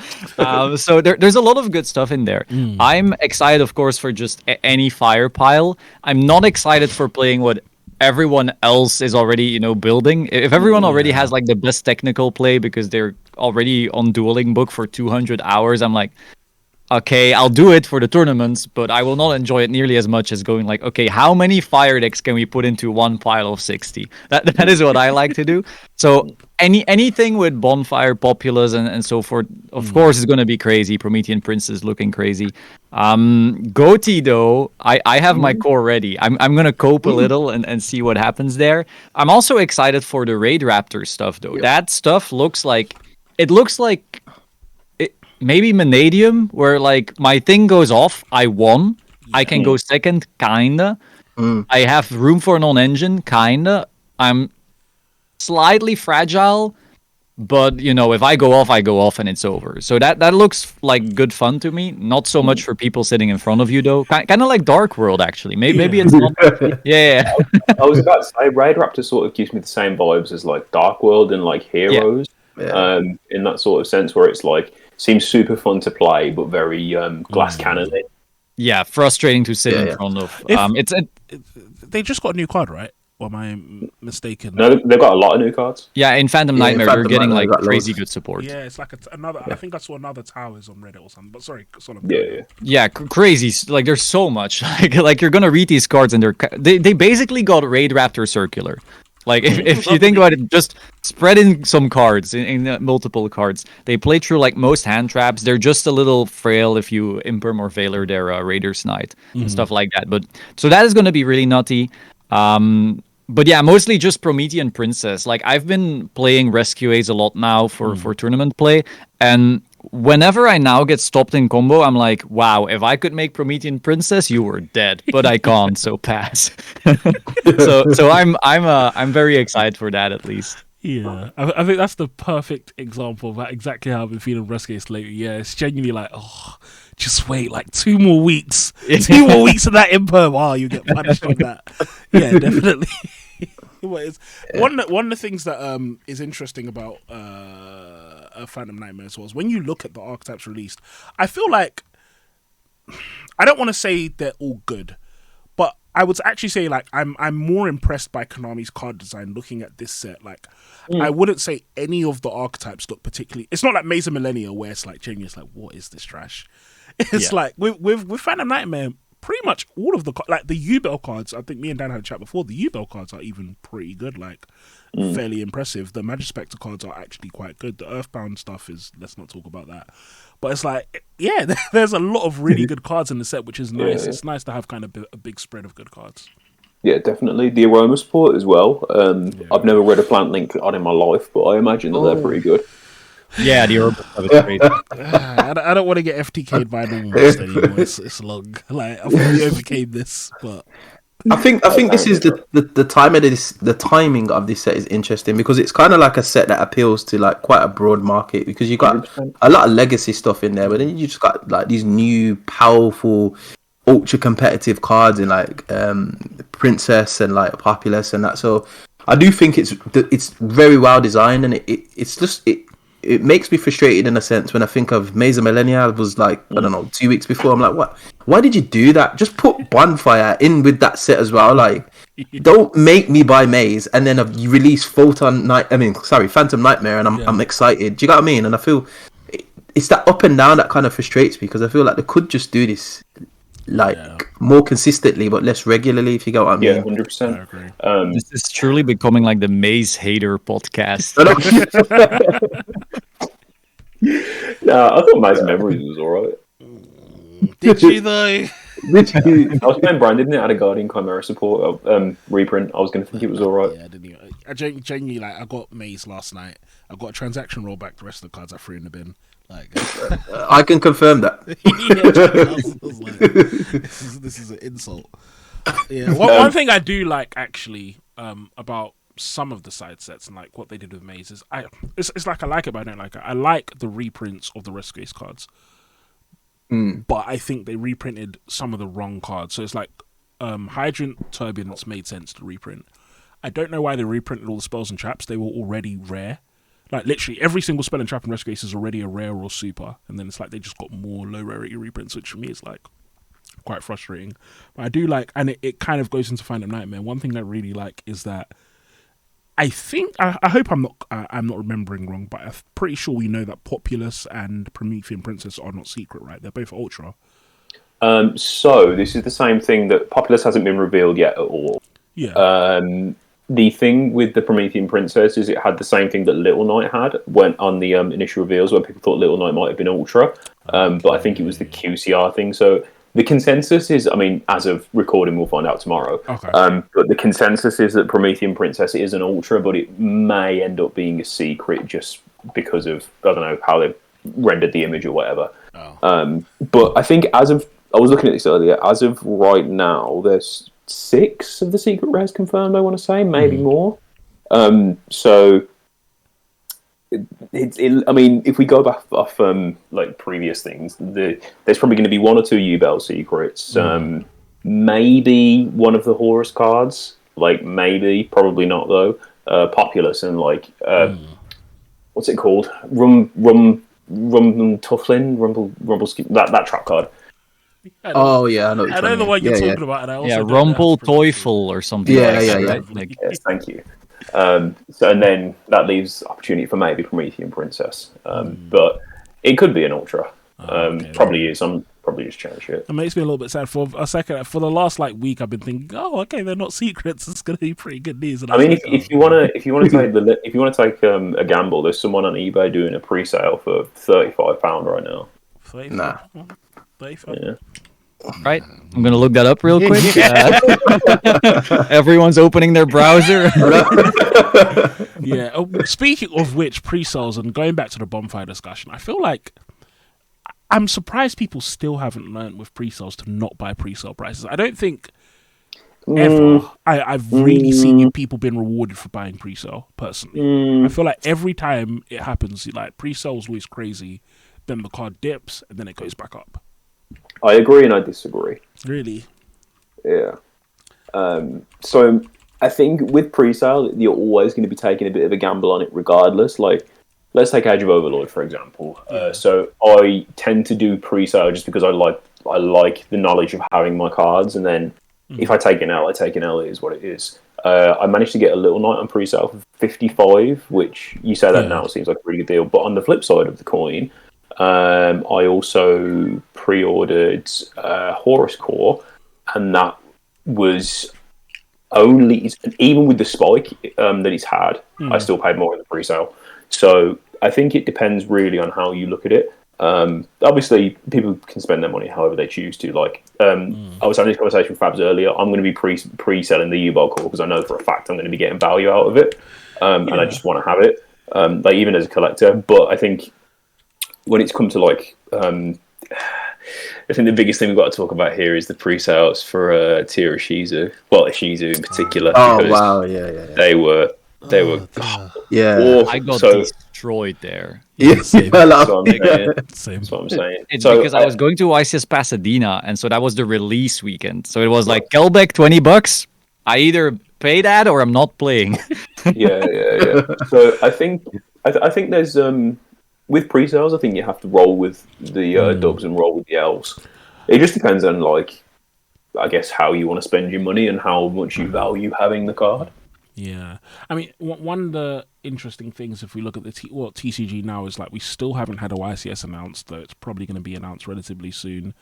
So there's a lot of good stuff in there. I'm excited, of course, for just any fire pile. I'm not excited for playing what everyone else is already, building. If everyone already has like the best technical play because they're already on Dueling Book for 200 hours, I'm like, okay, I'll do it for the tournaments, but I will not enjoy it nearly as much as going like, okay, how many fire decks can we put into one pile of 60? That is what I like to do. So anything with Bonfire, Populous, and so forth, of course, is going to be crazy. Promethean Princess looking crazy. Goatee, though, I have my core ready. I'm going to cope a little and see what happens there. I'm also excited for the Raid Raptor stuff, though. Yep. That stuff looks like... Maybe Vanadium, where like my thing goes off, I won. I can go second, kinda. I have room for non-engine, kinda. I'm slightly fragile, but if I go off and it's over. So that looks like good fun to me. Not so much for people sitting in front of you though. Kind of like Dark World actually. Maybe it's not. Yeah. I was about to say Raid Raptor sort of gives me the same vibes as like Dark World and like Heroes. Yeah. In that sort of sense where it's like seems super fun to play, but very glass cannon-y. Yeah, frustrating to sit in front of. They just got a new card, right? Or am I mistaken? No, they've got a lot of new cards. Yeah, in Phantom Nightmare, they're getting like crazy good support. Yeah, it's like another. I think I saw another Towers on Reddit or something. But sorry, Yeah, crazy. Like there's so much. Like you're gonna read these cards and they basically got Raid Raptor Circular. Like, if you think about it, just spread in some cards, in multiple cards. They play through, like, most hand traps. They're just a little frail if you Imperm or Veiler their Raider's Knight and stuff like that. But so that is going to be really nutty. But yeah, mostly just Promethean Princess. Like, I've been playing Rescue Ace a lot now for tournament play. And whenever I now get stopped in combo, I'm like, wow, if I could make Promethean Princess, you were dead. But I can't, so pass. so I'm very excited for that at least. Yeah, I think that's the perfect example of exactly how I've been feeling Rescue Ace lately. Yeah, it's genuinely like, oh, just wait, like 2 more weeks. 2 more weeks of that Imperm. Oh, you get punished on that. Yeah, definitely. One of the things that is interesting about Phantom Nightmare as well is when you look at the archetypes released, I feel like I don't want to say they're all good, but I would actually say like I'm more impressed by Konami's card design looking at this set. Like I wouldn't say any of the archetypes look particularly. It's not like Maze of Millennia where it's like genius. Like what is this trash? It's like with Phantom Nightmare. Pretty much all of the like the YuGiOh cards. I think me and Dan had a chat before. The YuGiOh cards are even pretty good, like fairly impressive. The Magispector cards are actually quite good. The Earthbound stuff is let's not talk about that. But it's like there's a lot of really good cards in the set, which is nice. Yeah. It's nice to have kind of a big spread of good cards. Yeah, definitely. The Aroma support as well. I've never read a Plant Link card in my life, but I imagine that they're pretty good. Yeah, the Aroma stuff is crazy. I don't want to get FTK'd by normal monster anymore. It's long. Like I thought we overcame this, but I think this is the timing of this set is interesting because it's kind of like a set that appeals to like quite a broad market because you got 100%. a lot of legacy stuff in there, but then you just got like these new powerful, ultra competitive cards in like Princess and like Populous and that. So I do think it's very well designed and it makes me frustrated in a sense when I think of Maze of Millennia was like, I don't know, 2 weeks before. I'm like, what? Why did you do that? Just put Bonfire in with that set as well. Like, don't make me buy Maze and then you release Phantom Nightmare and I'm excited. Do you get what I mean? And I feel it's that up and down that kind of frustrates me because I feel like they could just do this like more consistently but less regularly, if you get what I mean. Yeah, 100%. I agree. This is truly becoming like the Maze hater podcast. No, I thought Maze Memories was alright. Did you though? I was playing Brandon, it had a Guardian Chimera support reprint. I was going to think it was alright. Yeah, I didn't even. I genuinely like. I got Maze last night. I got a transaction roll back. The rest of the cards I threw in the bin. Like, I can confirm that. I was like, this is an insult. Yeah, one thing I do like actually about some of the side sets and like what they did with Maze is it's like I like it, but I don't like it. I like the reprints of the Rescue Ace cards, but I think they reprinted some of the wrong cards. So it's like Hydrant Turbulence made sense to reprint. I don't know why they reprinted all the spells and traps. They were already rare. Like, literally, every single spell and trap in Rescue Ace is already a rare or super. And then it's like they just got more low rarity reprints, which for me is, like, quite frustrating. But I do like, and it kind of goes into Phantom Nightmare. One thing that I really like is that I think, I hope I'm not remembering wrong, but I'm pretty sure we know that Populous and Promethean Princess are not secret, right? They're both Ultra. So, this is the same thing that Populous hasn't been revealed yet at all. Yeah. The thing with the Promethean Princess is it had the same thing that Little Knight had when on the initial reveals where people thought Little Knight might have been Ultra, but I think it was the QCR thing. So the consensus is, I mean, as of recording, we'll find out tomorrow. Okay. But the consensus is that Promethean Princess is an Ultra, but it may end up being a secret just because of, I don't know, how they've rendered the image or whatever. Oh. But I think I was looking at this earlier, as of right now, there's 6 of the secret rares confirmed, I want to say, maybe more. So, I mean, if we go back off like previous things, there's probably going to be 1 or 2 YuGiOh secrets. Maybe one of the Horus cards, like maybe, probably not though. Populous and like what's it called? Rumble Tufflin, Rumble that trap card. Oh yeah, I know. I know the one you're talking about, and I also Rumble Teufel or something. Yeah. Right? Like, Yes, thank you. So and then that leaves opportunity for maybe Promethean Princess, but it could be an Ultra. Okay. Probably is. I'm probably just chatting shit. It makes me a little bit sad. For a second, for the last like week, I've been thinking, oh, okay, they're not secrets. It's going to be pretty good news. And I mean, if you want to take a gamble, there's someone on eBay doing a pre-sale for £35 right now. Nah. Yeah. right, I'm gonna look that up real quick. Everyone's opening their browser. Yeah. Speaking of which, pre-sales and going back to the bonfire discussion, I feel like I'm surprised people still haven't learned with pre-sales to not buy pre-sale prices. I don't think ever I've really seen people being rewarded for buying pre-sale. Personally, I feel like every time it happens, like pre-sale is always crazy. Then the card dips and then it goes back up. I agree and I disagree. Really? Yeah. So I think with pre-sale, you're always going to be taking a bit of a gamble on it regardless. Like, let's take Age of Overlord, for example. So I tend to do pre-sale just because I like the knowledge of having my cards, and then if I take an L, I take an L. It is what it is. I managed to get a Little Knight on pre-sale for 55, which you say that now seems like a really good deal. But on the flip side of the coin, I also pre-ordered Horus Core, and that was only, even with the spike that it's had, I still paid more in the pre-sale. So I think it depends really on how you look at it. Obviously, people can spend their money however they choose to. Like, I was having this conversation with Fabs earlier. I'm going to be pre-selling the U-Bolt Core because I know for a fact I'm going to be getting value out of it, and I just want to have it, like even as a collector. But I think when it's come to like I think the biggest thing we've got to talk about here is the pre-sales for Tier Ishizu. Well, Ishizu in particular. Oh because wow, yeah. They were Yeah. awful. I got So destroyed there. Yeah, same. that's what I'm saying. Same. That's what I'm saying. It's So because I was going to YCS Pasadena, and so that was the release weekend. So it was like Kelbeck, $20. I either pay that or I'm not playing. yeah. So I think there's with pre-sales, I think you have to roll with the dubs and roll with the elves. It just depends on like, I guess, how you want to spend your money and how much you value having the card. Yeah, I mean, one of the interesting things, if we look at the TCG now, is like we still haven't had a YCS announced, though it's probably going to be announced relatively soon.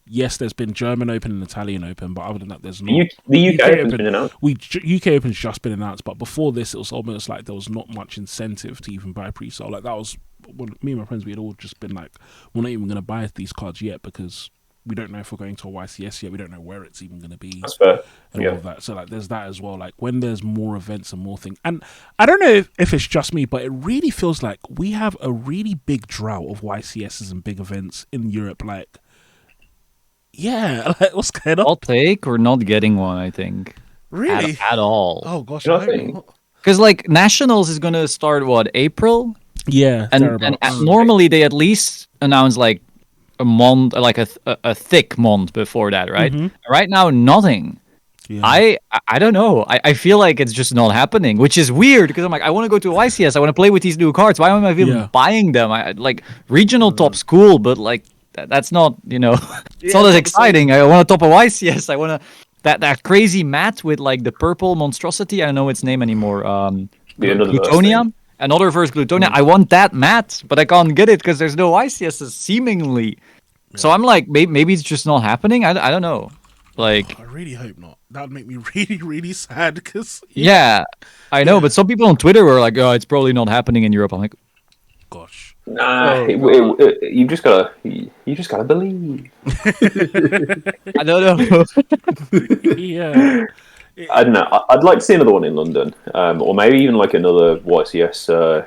Yes, there's been German Open and Italian Open, but other than that, there's not. The UK Open's been announced. UK Open's just been announced, but before this, it was almost like there was not much incentive to even buy pre-sale. Like that was when me and my friends, we had all just been like, we're not even going to buy these cards yet because we don't know if we're going to a YCS yet. We don't know where it's even going to be. That's fair. And all of that. So like, there's that as well. Like when there's more events and more things, and I don't know if it's just me, but it really feels like we have a really big drought of YCSs and big events in Europe. Like, yeah, like what's going on? I'll take or not getting one, I think. Really? At all. Oh gosh, You know what I think? Because like Nationals is gonna start April, yeah, and thereabouts. normally they at least announce like a month, like a thick month before that, right? Right now, nothing. Yeah. I don't know. I feel like it's just not happening, which is weird because I'm like, I want to go to YCS. I want to play with these new cards. Why am I even buying them? Like regional top's cool, but like that's not, it's not as exciting. I want to top a YCS. I want to that crazy mat with like the purple monstrosity. I don't know its name anymore. Glutonia. Another verse Glutonia. I want that mat, but I can't get it because there's no YCSs seemingly. Yeah. So I'm like, maybe it's just not happening. I don't know. Like, I really hope not. That would make me really, really sad. Because yeah, I know. But some people on Twitter were like, "Oh, it's probably not happening in Europe." I'm like, gosh, nah. You just gotta believe. I don't know. Yeah. I don't know. I'd like to see another one in London, or maybe even like another YCS.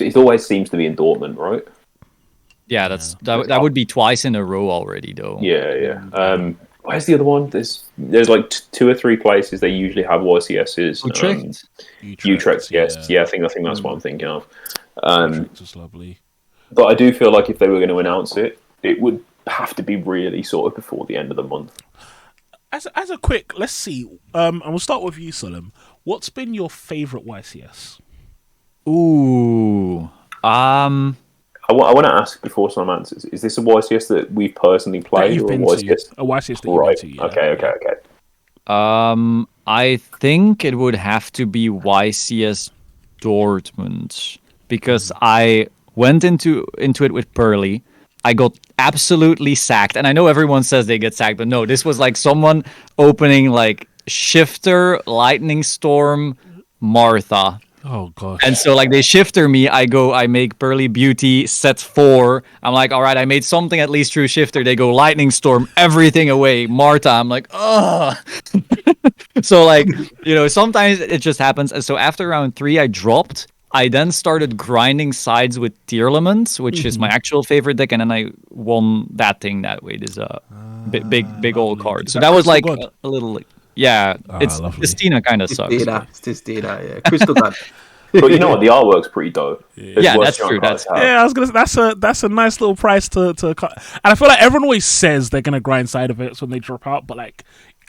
It always seems to be in Dortmund, right? Yeah, that would be twice in a row already, though. Yeah. Where's the other one? There's like 2 or 3 places they usually have YCSs. Utrecht, yes. Yeah, I think that's what I'm thinking of. Utrecht is lovely. But I do feel like if they were going to announce it, it would have to be really sort of before the end of the month. As a quick, let's see. And we'll start with you, Solemn. What's been your favorite YCS? Ooh. I want to ask before some answers. Is this a YCS that we've personally played, or a YCS? A YCS that you've been to, yeah. Okay. I think it would have to be YCS Dortmund because I went into it with Pearly. I got absolutely sacked, and I know everyone says they get sacked, but no, this was like someone opening like Shifter, Lightning Storm, Martha. Oh gosh. And so like they shifter me, I make Pearly Beauty set 4. I'm like, all right, I made something at least through shifter. They go Lightning Storm, everything away. Martha, I'm like, ugh. So like, sometimes it just happens. And so after round 3, I dropped. I then started grinding sides with Tearlaments, which is my actual favorite deck, and then I won that thing that way. There's a big old card. So that was like a little. Yeah, it's Stina kind of sucks. Stina, yeah. Crystal God. But you know what? The artwork's pretty dope. Yeah, that's true. I was gonna say that's a nice little price to cut. And I feel like everyone always says they're gonna grind side effects when they drop out, but like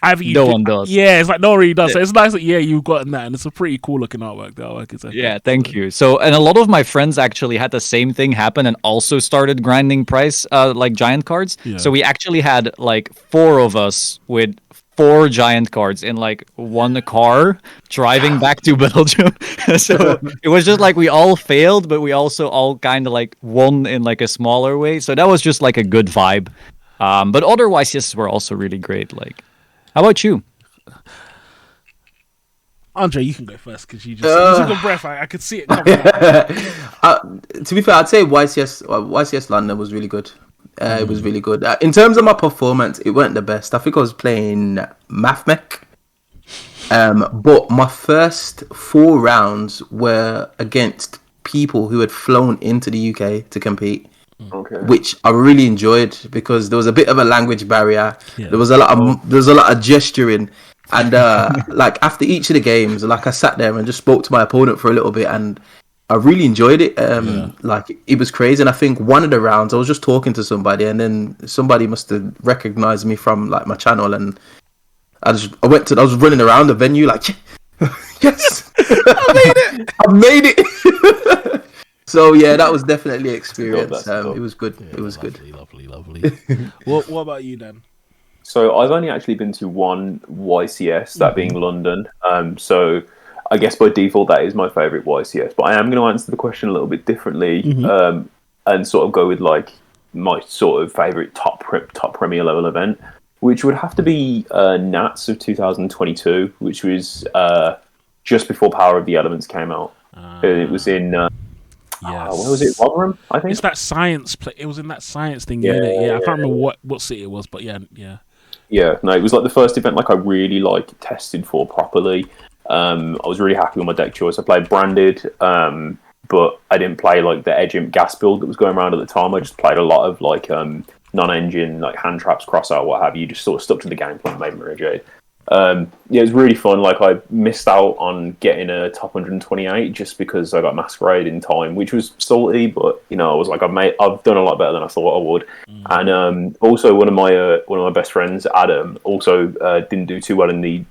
no one does. Yeah, it's like no one really does. So it's nice that you've gotten that, and it's a pretty cool looking artwork. The artwork is thank you. So, and a lot of my friends actually had the same thing happen and also started grinding price like giant cards. Yeah. So we actually had like 4 of us with 4 giant cards in like one car driving back to Belgium. So it was just like we all failed, but we also all kind of like won in like a smaller way. So that was just like a good vibe. But otherwise, yes, were also really great. Like, how about you? Andre, you can go first because you took a breath. I could see it coming out. To be fair, I'd say YCS London was really good. It was really good. In terms of my performance, it weren't the best. I think I was playing MathMech. But my first 4 rounds were against people who had flown into the UK to compete. Okay. which I really enjoyed because there was a bit of a language barrier. Yeah. There was a lot of gesturing, and like after each of the games, like I sat there and just spoke to my opponent for a little bit, and I really enjoyed it. Like it was crazy, and I think one of the rounds I was just talking to somebody, and then somebody must have recognized me from like my channel, and I was running around the venue like, yes, I made it. So yeah, that was definitely an experience. It was good. Yeah, it was lovely, good. lovely. What about you, Dan? So I've only actually been to one YCS, that being London. So I guess by default that is my favourite YCS. But I am going to answer the question a little bit differently, and sort of go with like my sort of favourite top Premier level event, which would have to be Nats of 2022, which was just before Power of the Elements came out. It was in where was it? Rotherham, I think. It's that science play. It was in that science thing. Yeah, I can't remember what city it was, but yeah. Yeah, no, it was like the first event like I really like tested for properly. I was really happy with my deck choice. I played Branded, but I didn't play like the Edge Imp gas build that was going around at the time. I just played a lot of like non-engine, like hand traps, cross out, what have you. Just sort of stuck to the game plan and made Mirror Jade. It was really fun. Like I missed out on getting a top 128 just because I got Masquerade in time, which was salty. But you know, I was like, I've done a lot better than I thought I would. And also one of my best friends, Adam, also didn't do too well in the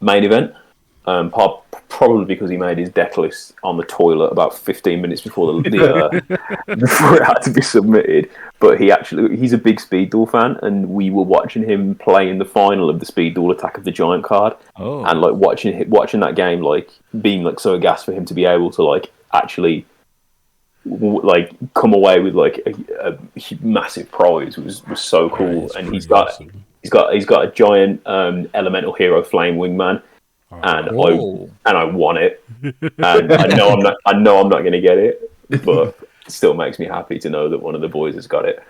main event. Probably because he made his deck list on the toilet about 15 minutes before before it had to be submitted. But he's a big Speed Duel fan, and we were watching him play in the final of the Speed Duel Attack of the Giant card, and like watching that game, like being like so aghast for him to be able to like actually like come away with like a massive prize was so cool. And he's got a giant elemental hero flame wingman. And I want it, and I know I'm not going to get it, but it still makes me happy to know that one of the boys has got it.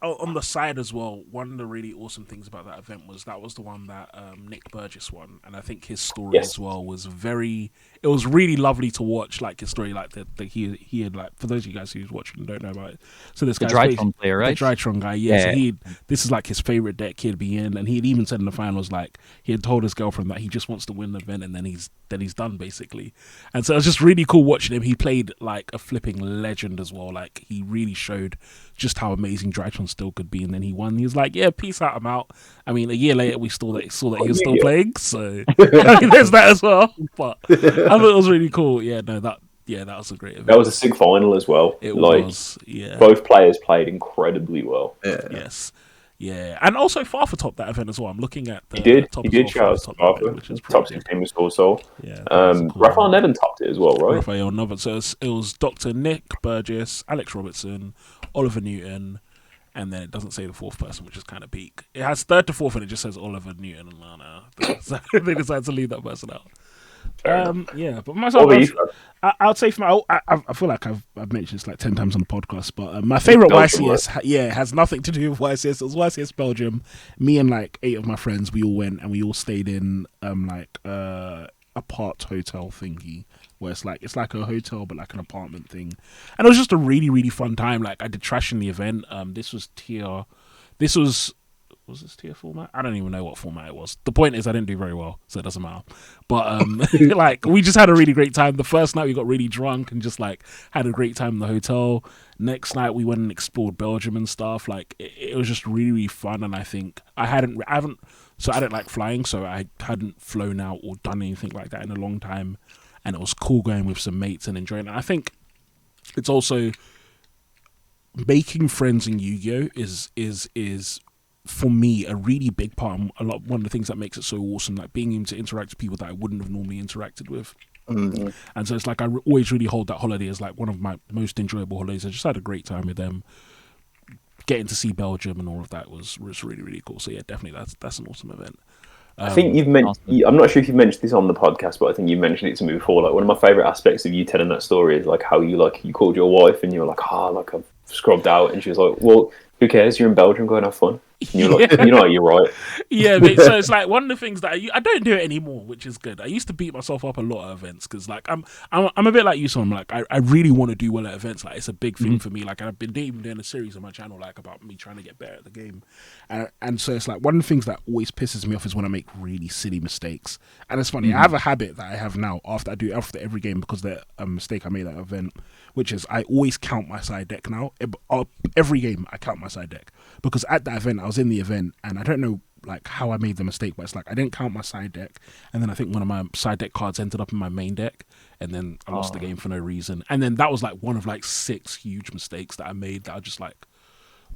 On the side as well, one of the really awesome things about that event was the one that Nick Burgess won, and I think his story as well was it was really lovely to watch, like his story, like he had, like, for those of you guys who's watching and don't know about it, so this guy's the Drytron player, right? The Drytron guy, so this is like his favorite deck he'd be in, and he'd even said in the finals, like, he had told his girlfriend that he just wants to win the event, and then he's done basically. And so it was just really cool watching him. He played like a flipping legend as well. Like, he really showed just how amazing Drytron still could be, and then he won. He was like, yeah, peace out, I'm out. I mean, a year later we saw that he was still playing, so I mean, there's that as well. But I thought it was really cool. That was a great event. That was a sick final as well. It was, yeah. Both players played incredibly well. Yes. Yeah, and also Farfa topped that event as well. I'm looking at the he did shout out to Farfa, which is top 16 with Sword Soul. Yeah, cool. Raphael Nevin topped it as well, right? Raphael Nevin. So it was Dr. Nick Burgess, Alex Robertson, Oliver Newton, and then it doesn't say the fourth person, which is kind of peak. It has third to fourth, and it just says Oliver Newton. So they decided to leave that person out. But myself, I'd say for I feel like I've mentioned this like 10 times on the podcast, but my favorite YCS, has nothing to do with YCS. It was YCS Belgium. Me and like 8 of my friends, we all went and we all stayed in a part hotel thingy, where it's like a hotel but like an apartment thing, and it was just a really, really fun time. Like, I did trash in the event. Was this tier format? I don't even know what format it was. The point is, I didn't do very well, so it doesn't matter. But like, we just had a really great time. The first night we got really drunk and just like had a great time in the hotel. Next night we went and explored Belgium and stuff. Like, it was just really, really fun. And I think I don't like flying, so I hadn't flown out or done anything like that in a long time. And it was cool going with some mates and enjoying it. I think it's also making friends in YuGiOh is for me a really big part, one of the things that makes it so awesome, like being able to interact with people that I wouldn't have normally interacted with. And so it's like I always really hold that holiday as like one of my most enjoyable holidays. I just had a great time with them. Getting to see Belgium and all of that was really, really cool. So yeah, definitely that's an awesome event. I think you've mentioned. I'm not sure if you've mentioned this on the podcast, but I think you mentioned it to me before. Like, one of my favorite aspects of you telling that story is like how you called your wife and you were like, I've scrubbed out, and she was like, well, who cares? You're in Belgium, go and have fun. And you're like, you know what, you're right. Yeah, mate, so it's like one of the things that I don't do it anymore, which is good. I used to beat myself up a lot at events because, like, I'm a bit like you, so I'm like, I really want to do well at events. Like, it's a big thing for me. Like, I've been even doing a series on my channel, like, about me trying to get better at the game, and so it's like one of the things that always pisses me off is when I make really silly mistakes. And it's funny, I have a habit that I have now after every game because the mistake I made at an event, which is I always count my side deck now. Every game I count my side deck because at that event I was in the event and I don't know like how I made the mistake, but it's like I didn't count my side deck, and then I think one of my side deck cards ended up in my main deck, and then I lost the game for no reason. And then that was like one of like 6 huge mistakes that I made that I just like,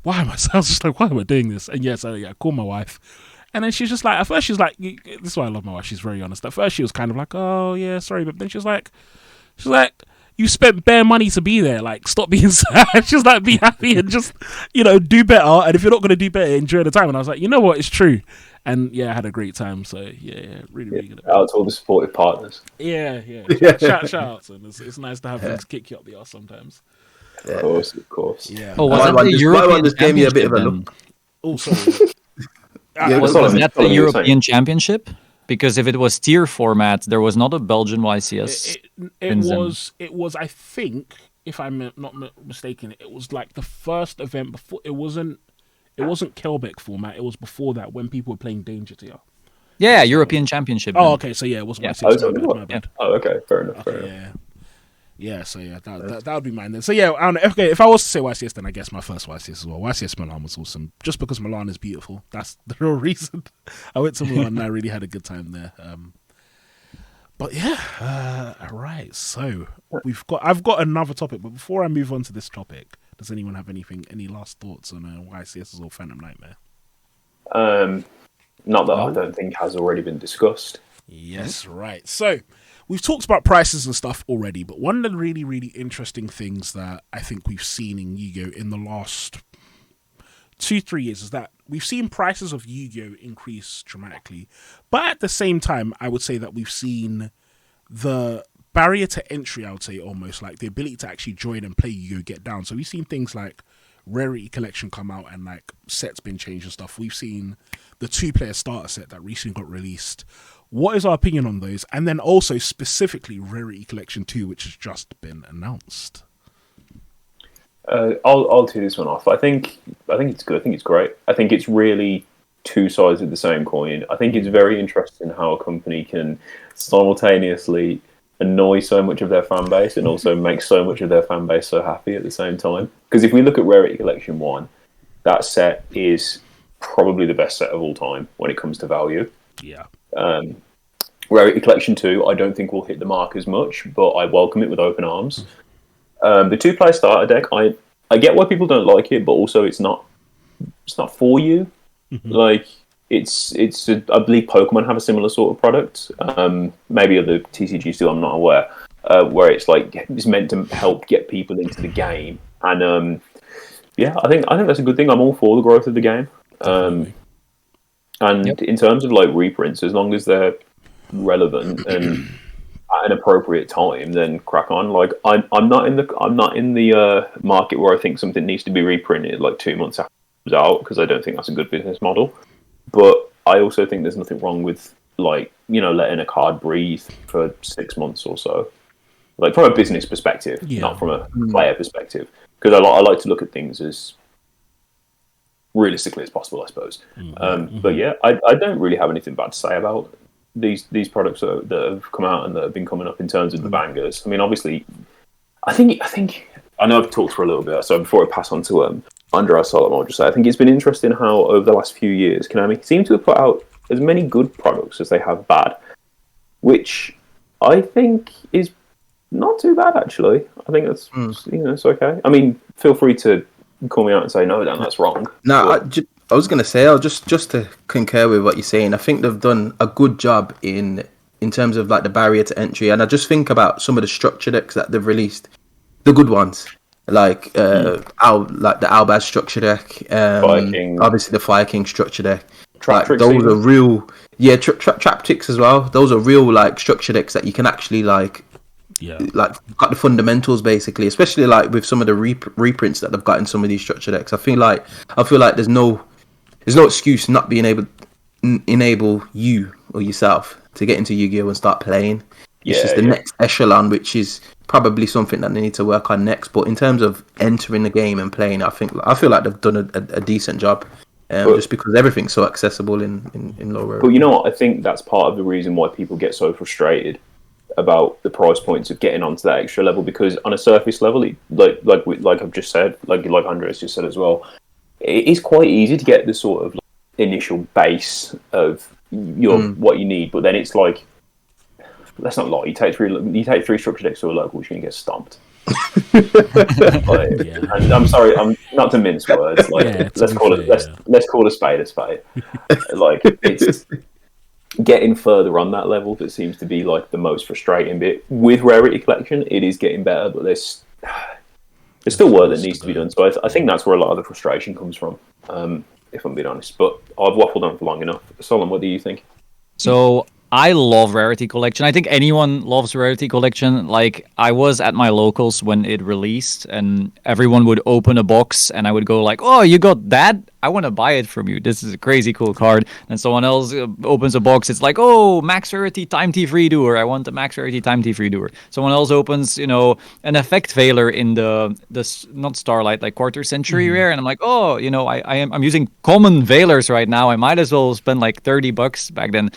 why am I? I was just like, why am I doing this? And I called my wife, and then she's just like, at first she's like, this is why I love my wife. She's very honest. At first she was kind of like, oh yeah, sorry, but then she's like, you spent bare money to be there. Like, stop being sad. She's like, be happy and just, do better. And if you're not going to do better, enjoy the time. And I was like, you know what? It's true. And yeah, I had a great time. So yeah, really, really good. Out to all the supportive partners. Yeah. Shout outs. And it's nice to have things kick you up the arse sometimes. Of course. Yeah. Oh, was that the European just gave me a bit of a Championship look. Oh, sorry. Was Solemn, that the Solemn, you were saying. European Championship? Because if it was tier format, there was not a Belgian YCS. It was. I think, if I'm not mistaken, it was like the first event before. It wasn't Kelbeck format. It was before that when people were playing Danger Tier. Yeah, European Championship. Oh, then. okay. So yeah, it was Yeah. my bad. Oh, okay, fair enough. Yeah, so yeah, that would be mine then. So yeah, I don't know. Okay, if I was to say YCS, then I guess my first YCS as well. YCS Milan was awesome, just because Milan is beautiful. That's the real reason. I went to Milan and I really had a good time there. But yeah, all right. So I've got another topic, but before I move on to this topic, does anyone have any last thoughts on YCS or Phantom Nightmare? Not that I don't think has already been discussed. Yes, right. So we've talked about prices and stuff already, but one of the really, really interesting things that I think we've seen in YuGiOh in the last 2-3 years is that we've seen prices of YuGiOh increase dramatically. But at the same time, I would say that we've seen the barrier to entry, I would say almost like the ability to actually join and play YuGiOh get down. So we've seen things like Rarity Collection come out and like sets been changed and stuff. We've seen the 2-player starter set that recently got released. What is our opinion on those? And then also specifically Rarity Collection 2, which has just been announced. I'll tee this one off. I think it's good. I think it's great. I think it's really 2 sides of the same coin. I think it's very interesting how a company can simultaneously annoy so much of their fan base and also make so much of their fan base so happy at the same time. Because if we look at Rarity Collection 1, that set is probably the best set of all time when it comes to value. Yeah. Rarity Collection 2, I don't think will hit the mark as much, but I welcome it with open arms. The 2-player starter deck, I get why people don't like it, but also it's not for you. Mm-hmm. Like I believe Pokemon have a similar sort of product. Maybe other TCGs do, I'm not aware. Where it's like it's meant to help get people into the game, and I think that's a good thing. I'm all for the growth of the game. In terms of like reprints, as long as they're relevant and at an appropriate time, then crack on. Like I'm not in the market where I think something needs to be reprinted like 2 months after it comes out, because I don't think that's a good business model. But I also think there's nothing wrong with letting a card breathe for 6 months or so, like from a business perspective, not from a player perspective. Because I like to look at things as realistically as possible, I suppose. But yeah, I don't really have anything bad to say about these products that have come out and that have been coming up in terms of the bangers. I mean, obviously, I think I know I've talked for a little bit, so before I pass on to Andreas Solemn, I'll just say I think it's been interesting how over the last few years Konami seem to have put out as many good products as they have bad, which I think is not too bad actually. I think that's it's okay. I mean, feel free to call me out and say no, Dan, that's wrong. No, I was gonna say, just to concur with what you're saying. I think they've done a good job in terms of like the barrier to entry, and I just think about some of the structure decks that they've released, the good ones, like the Albaz structure deck, obviously the Fire King structure deck. Those are real, Traptrix as well. Those are real like structure decks that you can actually like got the fundamentals basically, especially like with some of the reprints that they've got in some of these structure decks. I feel like there's no there's no excuse not being able enable you or yourself to get into Yu-Gi-Oh and start playing. It's just the next echelon, which is probably something that they need to work on next. But in terms of entering the game and playing, I feel like they've done a decent job. Just because everything's so accessible in low rarity. But you know what? I think that's part of the reason why people get so frustrated about the price points of getting onto that extra level, because on a surface level, like I've just said, like Andreas just said as well, it is quite easy to get the sort of initial base of what you need, but then it's like, let's not lie, you take three structure decks to a local, you're going to get stomped. And I'm sorry, I'm not to mince words. Let's call a spade a spade. It's getting further on that level that seems to be like the most frustrating bit. With rarity collection, it is getting better, but there's still work that needs to be done. So I think that's where a lot of the frustration comes from, if I'm being honest. But I've waffled on for long enough. Solemn, what do you think? So I love rarity collection. I think anyone loves rarity collection. Like, I was at my locals when it released, and everyone would open a box, and I would go like, "Oh, you got that? I want to buy it from you. This is a crazy cool card." And someone else opens a box. It's like, "Oh, max rarity time T3 doer. I want the max rarity time T3 doer." Someone else opens, an effect veiler in the not Starlight, like quarter century rare, and I'm like, "Oh, I'm using common veilers right now. I might as well spend like $30 back then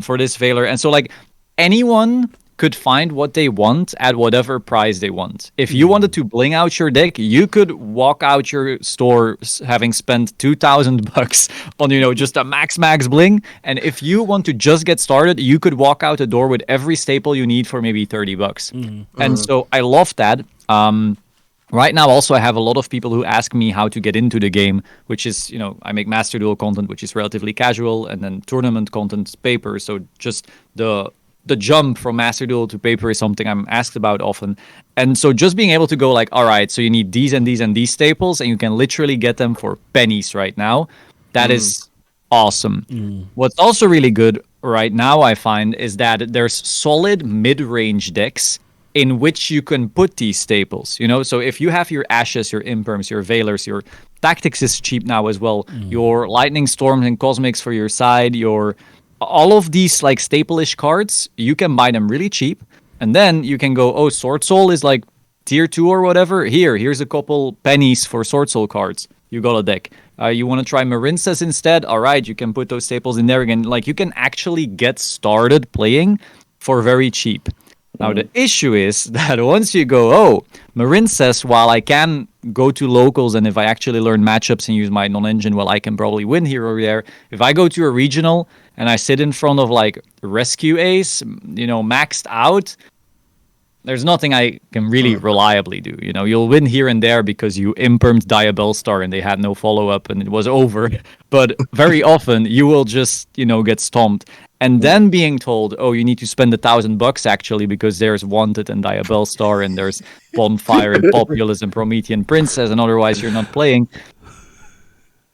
for this veiler." And so like anyone could find what they want at whatever price they want. If you wanted to bling out your deck, you could walk out your store having spent $2,000 on, just a max bling. And if you want to just get started, you could walk out the door with every staple you need for maybe $30. And so I love that. Right now, also, I have a lot of people who ask me how to get into the game, which is, I make Master Duel content, which is relatively casual, and then tournament content, paper. So just the jump from Master Duel to paper is something I'm asked about often. And so just being able to go like, all right, so you need these and these and these staples, and you can literally get them for pennies right now. That is awesome. What's also really good right now, I find, is that there's solid mid-range decks in which you can put these staples, So if you have your Ashes, your Imperms, your Veilers, your Tactics is cheap now as well, your Lightning Storms and Cosmics for your side, all of these like staple-ish cards, you can buy them really cheap. And then you can go, Sword Soul is like tier 2 or whatever. Here's a couple pennies for Sword Soul cards. You got a deck. You want to try Marinsas instead? All right, you can put those staples in there again. Like, you can actually get started playing for very cheap. Now, the issue is that once you go, Marinsas, while I can go to locals, and if I actually learn matchups and use my non-engine, I can probably win here or there. If I go to a regional and I sit in front of like Rescue Ace, maxed out, there's nothing I can really reliably do. You'll win here and there because you impermed Diabellstar and they had no follow-up and it was over. But very often you will just, get stomped. And then being told, you need to spend $1,000 actually because there's Wanted and Diabellstar and there's Bonfire and Populous and Promethean Princess, and otherwise you're not playing.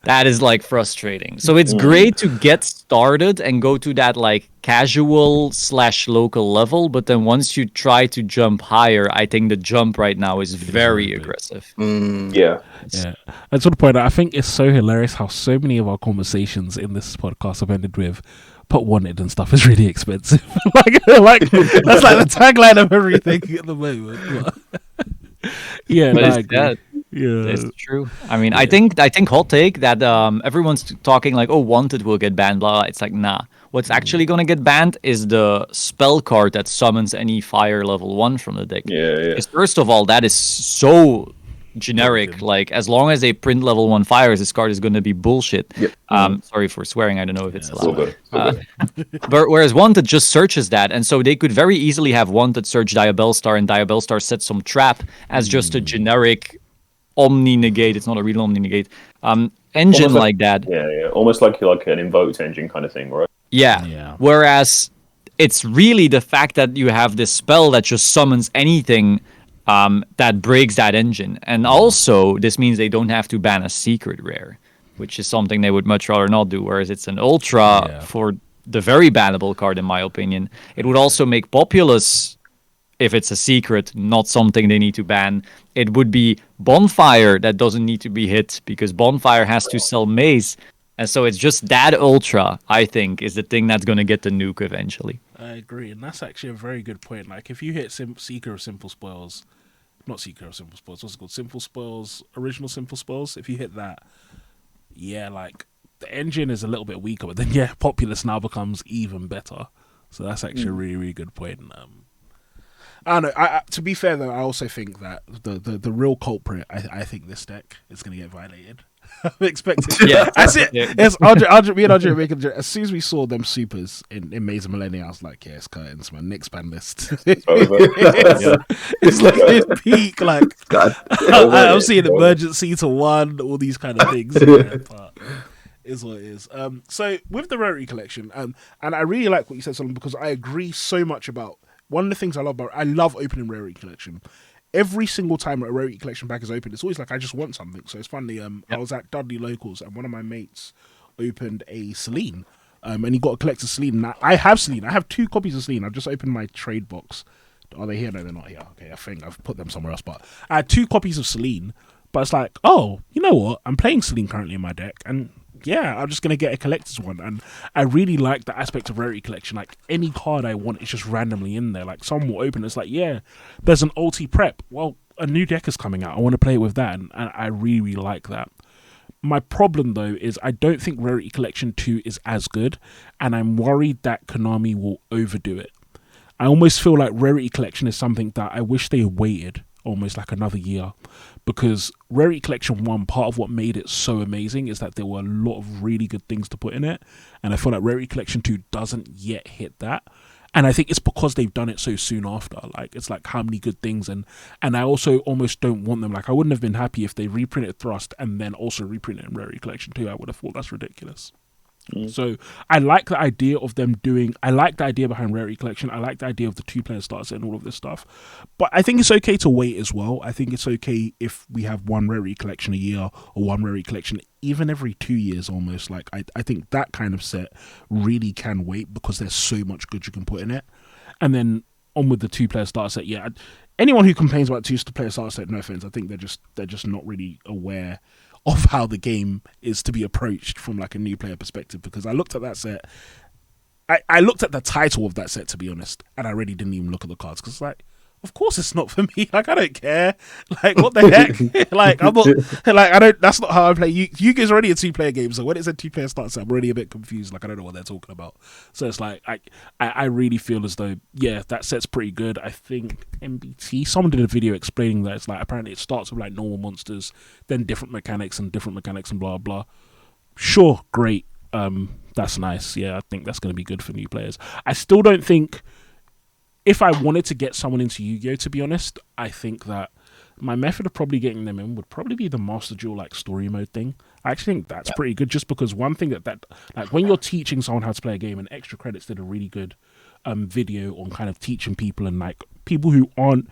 That is like frustrating. So it's great to get started and go to that like casual/local level, but then once you try to jump higher, I think the jump right now is very aggressive. Yeah. I just want to point out, I think it's so hilarious how so many of our conversations in this podcast have ended with "But Wanted and stuff is really expensive." like that's like the tagline of everything at the moment. But yeah, it's true. I mean, I think hot take that everyone's talking like, Wanted will get banned, blah, blah. It's like, nah. What's actually going to get banned is the spell card that summons any fire level 1 from the deck. Because first of all, that is so generic. Like, as long as they print level 1 fires, this card is going to be bullshit. Sorry for swearing. I don't know if it's allowed. But whereas Wanted just searches that, and so they could very easily have Wanted search Diabellstar, and Diabellstar set some trap as just a generic Omni negate. It's not a real Omni negate. Engine like that. Yeah. Almost like an invoked engine kind of thing, right? Yeah. Whereas it's really the fact that you have this spell that just summons anything that breaks that engine. And also, this means they don't have to ban a secret rare, which is something they would much rather not do. Whereas it's an ultra for the very bannable card, in my opinion. It would also make Populous, if it's a secret, not something they need to ban. It would be Bonfire that doesn't need to be hit because Bonfire has to sell Maze. And so it's just that Ultra, I think, is the thing that's going to get the nuke eventually. I agree, and that's actually a very good point. Like, if you hit Seeker of Simple Spoils, not Seeker of Simple Spoils, what's it called? Simple Spoils, Original Simple Spoils. If you hit that, yeah, like, the engine is a little bit weaker, but then, yeah, Populous now becomes even better. So that's actually a really, really good point. I don't know. To be fair, though, I also think that the real culprit, I think this deck is going to get violated. I'm expecting. Yeah, That's it. yeah. It's Andre, me and Andre were making a joke. As soon as we saw them supers in Maze of Millennia, I was like, yeah, it's curtains, man. Next ban list. It's like it's peak. Like, God. I'm seeing emergency to 1, all these kind of things. Yeah, but is what it is. So with the rarity collection, and I really like what you said, Solemn, because I agree so much about one of the things I love about. I love opening rarity collection. Every single time a rarity collection pack is opened, it's always like I just want something. So it's funny. I was at Dudley Locals and one of my mates opened a Celine, and he got a collector's Celine. And I have Celine. I have 2 copies of Celine. I've just opened my trade box. Are they here? No, they're not here. Okay, I think I've put them somewhere else. But I had 2 copies of Celine. But it's like, oh, you know what? I'm playing Celine currently in my deck, and yeah, I'm just going to get a collector's one. And I really like the aspect of rarity collection. Like, any card I want is just randomly in there. Like, someone will open, it's like, yeah, there's an ulti prep. Well, a new deck is coming out. I want to play it with that. And I really, really like that. My problem, though, is I don't think Rarity Collection 2 is as good. And I'm worried that Konami will overdo it. I almost feel like Rarity Collection is something that I wish they waited almost like another year, because Rarity Collection 1, part of what made it so amazing is that there were a lot of really good things to put in it, and I feel like Rarity Collection 2 doesn't yet hit that, and I think it's because they've done it so soon after. Like, it's like, how many good things, and I also almost don't want them, like, I wouldn't have been happy if they reprinted Thrust and then also reprinted it in Rarity Collection 2. I would have thought that's ridiculous. So I like the idea of them doing, I like the idea behind Rarity Collection, I like the idea of the 2-player starter set and all of this stuff, but I think it's okay to wait as well. I think it's okay if we have 1 Rarity Collection a year or 1 Rarity Collection even every 2 years almost. Like, I think that kind of set really can wait, because there's so much good you can put in it. And then on with the 2-player starter set, yeah, anyone who complains about 2-player starter set, no offense, I think they're just not really aware of how the game is to be approached from like a new player perspective, because I looked at that set, I looked at the title of that set, to be honest, and I really didn't even look at the cards, because like, of course it's not for me. Like, I don't care. Like, what the heck? Like, I'm not, like, I don't, that's not how I play. YuGiOh is already a 2-player game, so when it's a 2-player start set, I'm already a bit confused. Like, I don't know what they're talking about. So it's like, I really feel as though, yeah, that set's pretty good. I think MBT, someone did a video explaining that it's like, apparently it starts with like normal monsters, then different mechanics and blah, blah. Sure, great. That's nice. Yeah, I think that's going to be good for new players. I still don't think, if I wanted to get someone into YuGiOh, to be honest, I think that my method of probably getting them in would probably be the Master Duel like story mode thing. I actually think that's pretty good, just because one thing that like, when you're teaching someone how to play a game, and Extra Credits did a really good video on kind of teaching people, and like people who aren't,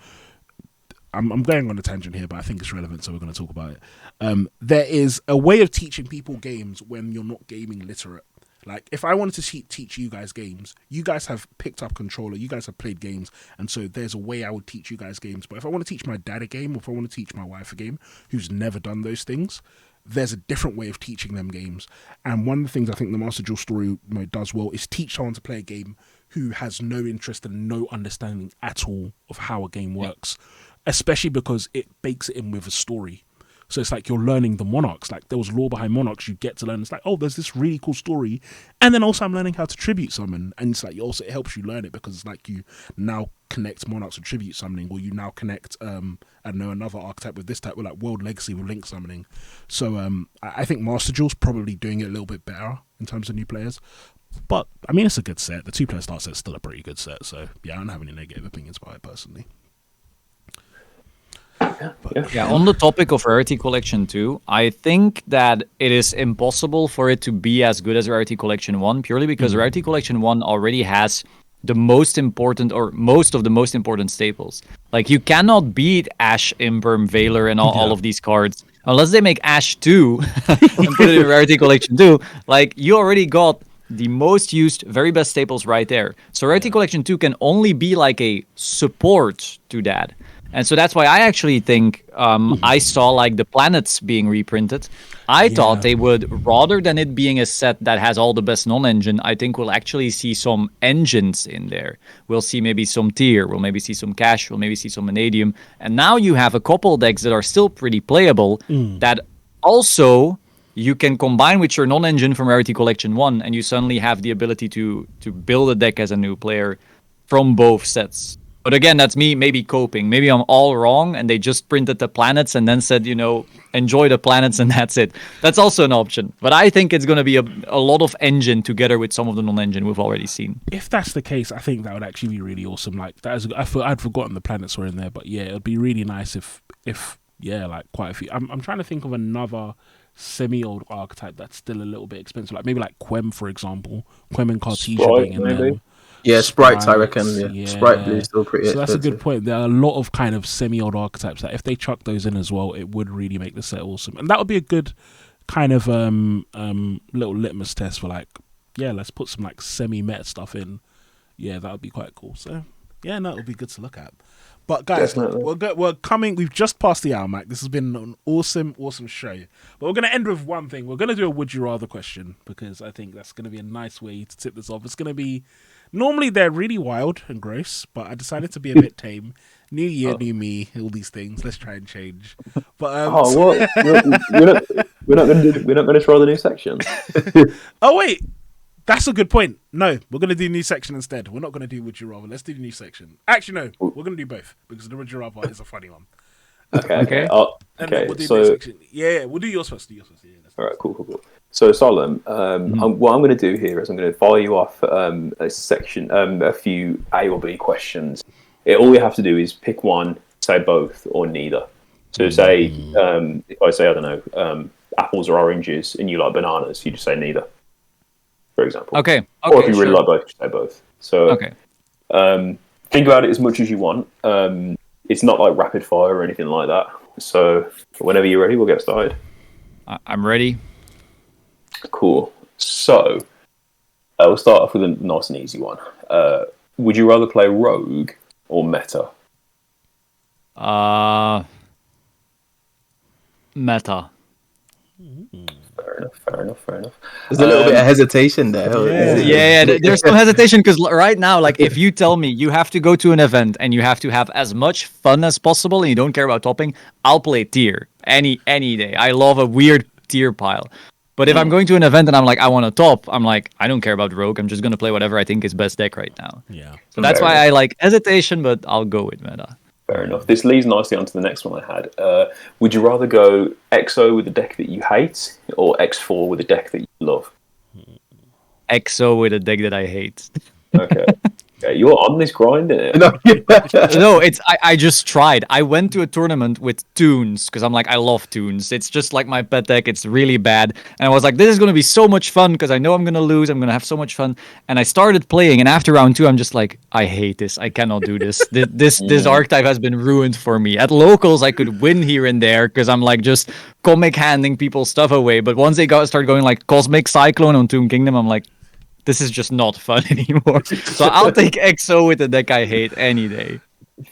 I'm going on a tangent here, but I think it's relevant, so we're going to talk about it. There is a way of teaching people games when you're not gaming literate. Like, if I wanted to teach you guys games, you guys have picked up controller, you guys have played games, and so there's a way I would teach you guys games. But if I want to teach my dad a game, or if I want to teach my wife a game, who's never done those things, there's a different way of teaching them games. And one of the things I think the Master Duel story mode does well is teach someone to play a game who has no interest and no understanding at all of how a game works, especially because it bakes it in with a story. So it's like you're learning the Monarchs. Like, there was lore behind Monarchs. You get to learn. It's like, oh, there's this really cool story. And then also I'm learning how to tribute summon. And it's like, also it helps you learn it, because it's like you now connect Monarchs with tribute summoning, or you now connect, I don't know, another archetype with this type, with like World Legacy with link summoning. So I think Master Duel's probably doing it a little bit better in terms of new players. But, I mean, it's a good set. The 2-player start set's still a pretty good set. So, yeah, I don't have any negative opinions about it personally. Yeah, on the topic of Rarity Collection 2, I think that it is impossible for it to be as good as Rarity Collection 1, purely because Rarity Collection 1 already has the most important, or most of the most important staples. Like, you cannot beat Ash, Imperm, Veiler, and all of these cards unless they make Ash 2 and put it in Rarity Collection 2. Like, you already got the most used, very best staples right there. So Rarity Collection 2 can only be like a support to that. And so that's why I actually think I saw like the planets being reprinted. I thought they would, rather than it being a set that has all the best non-engine, I think we'll actually see some engines in there. We'll see maybe some tier, we'll maybe see some cash, we'll maybe see some vanadium. And now you have a couple decks that are still pretty playable that also you can combine with your non-engine from Rarity Collection 1, and you suddenly have the ability to build a deck as a new player from both sets. But again, that's me maybe coping. Maybe I'm all wrong, and they just printed the planets and then said, enjoy the planets and that's it. That's also an option. But I think it's going to be a lot of engine together with some of the non-engine we've already seen. If that's the case, I think that would actually be really awesome. Like I'd forgotten the planets were in there, but yeah, it'd be really nice if like quite a few. I'm trying to think of another semi-old archetype that's still a little bit expensive, like maybe like Quem, for example. Quem and Cartesia Sprite, being in maybe? them. Yeah, Sprites, I reckon. Yeah. Sprite Blue is still pretty So that's a expensive. good point. There are a lot of kind of semi-old archetypes that if they chuck those in as well, it would really make the set awesome. And that would be a good kind of little litmus test for like, yeah, let's put some like semi-meta stuff in. Yeah, that would be quite cool. So yeah, no, it would be good to look at. But guys, Definitely. we're coming. We've just passed the hour, Mac. This has been an awesome show. But we're going to end with one thing. We're going to do a would you rather question because I think that's going to be a nice way to tip this off. It's going to be, normally they're really wild and gross, but I decided to be a bit tame. New year, new me, all these things. Let's try and change. But What? We're not going to try the new section. oh wait, that's a good point. No, we're going to do a new section instead. We're not going to do would you rather. Let's do the new section. Actually, no, we're going to do both because the would you rather is a funny one. Okay. And Okay. then we'll do the So next section. Yeah, we'll do yours first. Yeah, all right, cool. So Solemn, what I'm going to do here is I'm going to fire you off a section, a few A or B questions. All you have to do is pick one, say both or neither. So say if I say I don't know apples or oranges, and you like bananas, you just say neither, for example. Okay. Or if you really like both, just say both. So Okay. think about it as much as you want. It's not like rapid fire or anything like that. So whenever you're ready, we'll get started. I'm ready. Cool. So we'll start off with a nice and easy one. Would you rather play rogue or meta? Meta. Fair enough. There's a little bit of hesitation there. There's some hesitation because right now, like, if you tell me you have to go to an event and you have to have as much fun as possible and you don't care about topping, I'll play tier any day. I love a weird tier pile. But if I'm going to an event and I'm like, I want to top, I'm like, I don't care about rogue. I'm just going to play whatever I think is best deck right now. Yeah. So that's why I like hesitation, but I'll go with meta. Fair enough. This leads nicely onto the next one I had. Would you rather go XO with a deck that you hate or X4 with a deck that you love? XO with a deck that I hate. Okay. You're on this grind, innit? No, I just tried. I went to a tournament with Toons because I'm like, I love Toons. It's just like my pet deck. It's really bad. And I was like, this is going to be so much fun because I know I'm going to lose. I'm going to have so much fun. And I started playing. And after round 2, I'm just like, I hate this. I cannot do this. This archetype has been ruined for me. At locals, I could win here and there because I'm like just comic handing people's stuff away. But once they start going like Cosmic Cyclone on Toon Kingdom, I'm like, this is just not fun anymore. So I'll take XO with the deck I hate any day.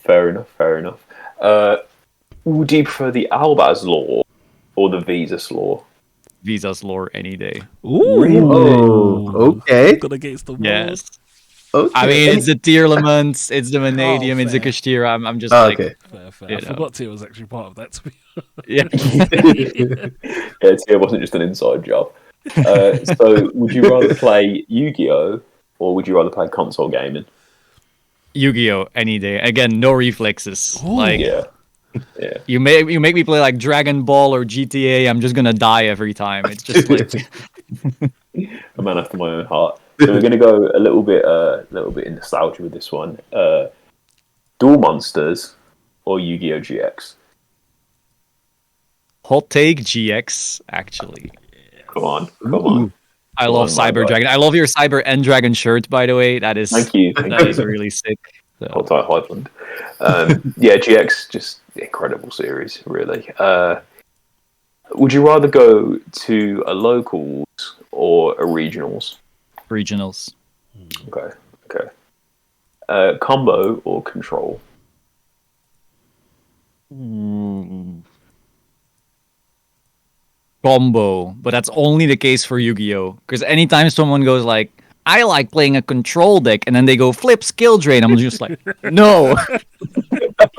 Fair enough. Would you prefer the Albaz lore or the Visas lore? Visa's lore any day. Ooh. Really? Oh, okay. Got against the wall. Yes. Okay. I mean, it's the tier elements, it's the vanadium, it's the fair. Kashtira. I'm just Oh, like, okay. Fair. You I know. forgot Tia was actually part of that. To be yeah. It wasn't just an inside job. So would you rather play YuGiOh or would you rather play console gaming? YuGiOh any day. Again, no reflexes. Like Yeah. you make me play like Dragon Ball or GTA. I'm just gonna die every time. It's just like A man after my own heart. So we're going to go a little bit in nostalgia with this one. Duel Monsters or Yu-Gi-Oh GX? hot take GX. Actually, Come on. I love Oh my Cyber God. Dragon. I love your Cyber and Dragon shirt, by the way. That is Thank you. That is really sick. So, Hold tight, Highland. Yeah, GX, just incredible series, really. Would you rather go to a locals or a regionals? regionals. Okay. Combo or control? Combo, but that's only the case for Yu-Gi-Oh! Because anytime someone goes like, I like playing a control deck, and then they go flip skill drain, I'm just like, no,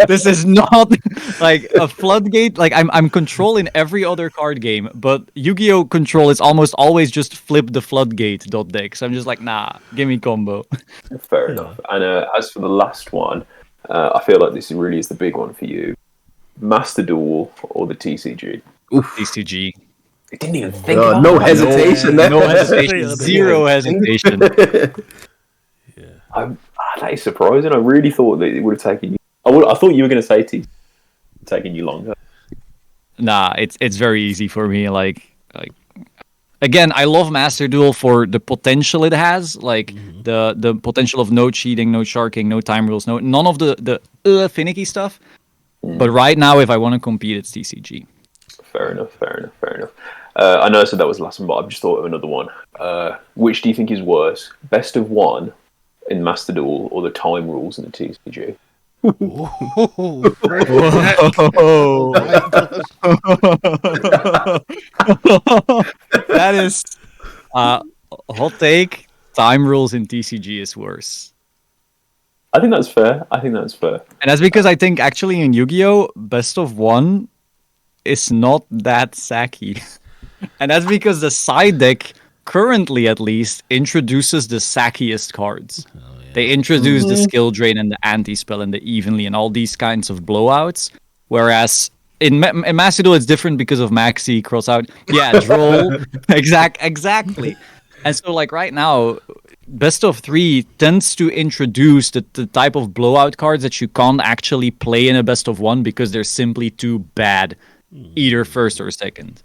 this is not like a floodgate. Like I'm controlling every other card game, but Yu-Gi-Oh! Control is almost always just flip the floodgate dot deck. So I'm just like, nah, give me combo. Fair enough. And as for the last one, I feel like this really is the big one for you. Master Duel or the TCG? TCG. I didn't even think about no that. hesitation there. No hesitation. Zero hesitation. That is surprising. I really thought that it would have taken you. I thought you were going to say taking you longer. Nah, it's very easy for me. Like again, I love Master Duel for the potential it has. Like the potential of no cheating, no sharking, no time rules, none of the finicky stuff. But right now, if I want to compete, it's TCG. Fair enough. I know I said that was the last one, but I've just thought of another one. Which do you think is worse? Best of one in Master Duel or the time rules in the TCG? That is hot take. Time rules in TCG is worse. I think that's fair. And that's because I think actually in Yu-Gi-Oh! Best of one is not that sacky. And that's because the side deck, currently at least, introduces the sackiest cards. Oh, yeah. They introduce the skill drain and the anti-spell and the evenly and all these kinds of blowouts. Whereas in Master Duel, it's different because of Maxi, Crossout. Yeah, Droll. Exactly. And so like right now, Best of 3 tends to introduce the type of blowout cards that you can't actually play in a Best of 1 because they're simply too bad, either first or second.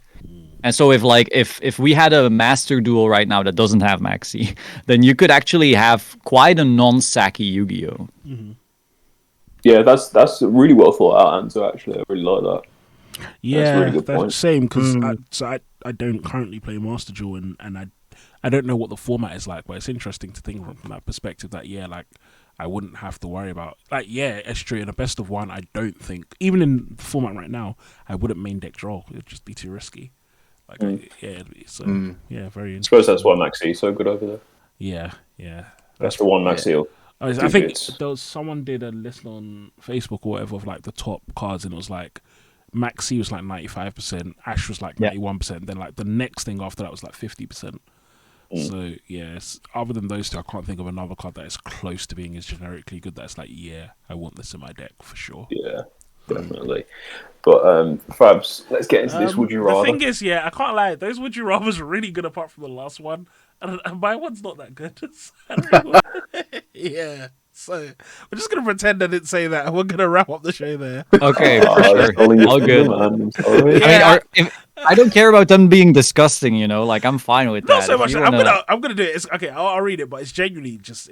And so if we had a Master Duel right now that doesn't have Maxi, then you could actually have quite a non-sacky Yu-Gi-Oh! Mm-hmm. Yeah, that's a really well thought out answer, actually. I really like that. Yeah, that's a really good that's point. Same, because I don't currently play Master Duel, and I don't know what the format is like, but it's interesting to think from that perspective that, yeah, like, I wouldn't have to worry about, like, yeah, S3 in a best of one, I don't think, even in the format right now, I wouldn't main deck draw. It'd just be too risky. Like, yeah, very interesting. I suppose that's why Maxi is so good over there. Yeah. That's the one Maxi. I think someone did a list on Facebook or whatever of like the top cards, and it was like Maxi was like 95%, Ash was like 91%, then like the next thing after that was like 50%. So yes, other than those two, I can't think of another card that is close to being as generically good that's like, yeah, I want this in my deck for sure. Yeah, definitely. But Fabs, let's get into this. Would you rather? The thing is, yeah, I can't lie. Those would you rather's are really good apart from the last one, and my one's not that good. Yeah. So we're just gonna pretend I didn't say that, and we're gonna wrap up the show there. Okay, sure. All good. Man. I mean, I don't care about them being disgusting. You know, like I'm fine with that. Not so much. I'm gonna do it. Okay, I'll read it, but it's genuinely just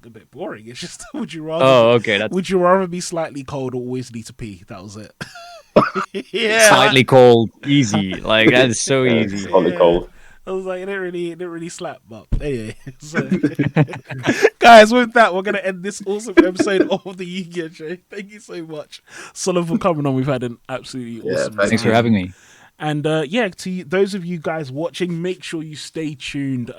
a bit boring. It's just would you rather? Oh, okay. Would you rather be slightly cold or always need to pee? That was it. Yeah, slightly cold, easy. Like that is so easy. Slightly cold. I was like, it didn't really slap, but anyway. So, guys, with that, we're gonna end this awesome episode of the YuGiOh show. Thank you so much, Solemn, for coming on. We've had an absolutely awesome Thanks for having me. And to those of you guys watching, make sure you stay tuned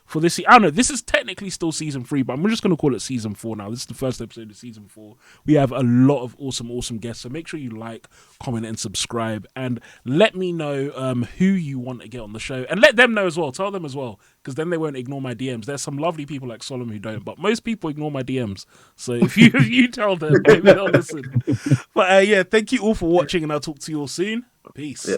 for this. I don't know, this is technically still season 3, but I'm just going to call it season 4 now. This is the first episode of season 4. We have a lot of awesome guests, so make sure you like, comment, and subscribe. And let me know who you want to get on the show. And let them know as well. Tell them as well, because then they won't ignore my DMs. There's some lovely people like Solemn who don't, but most people ignore my DMs. So if you tell them, maybe they'll listen. But thank you all for watching, and I'll talk to you all soon. Peace. Yeah.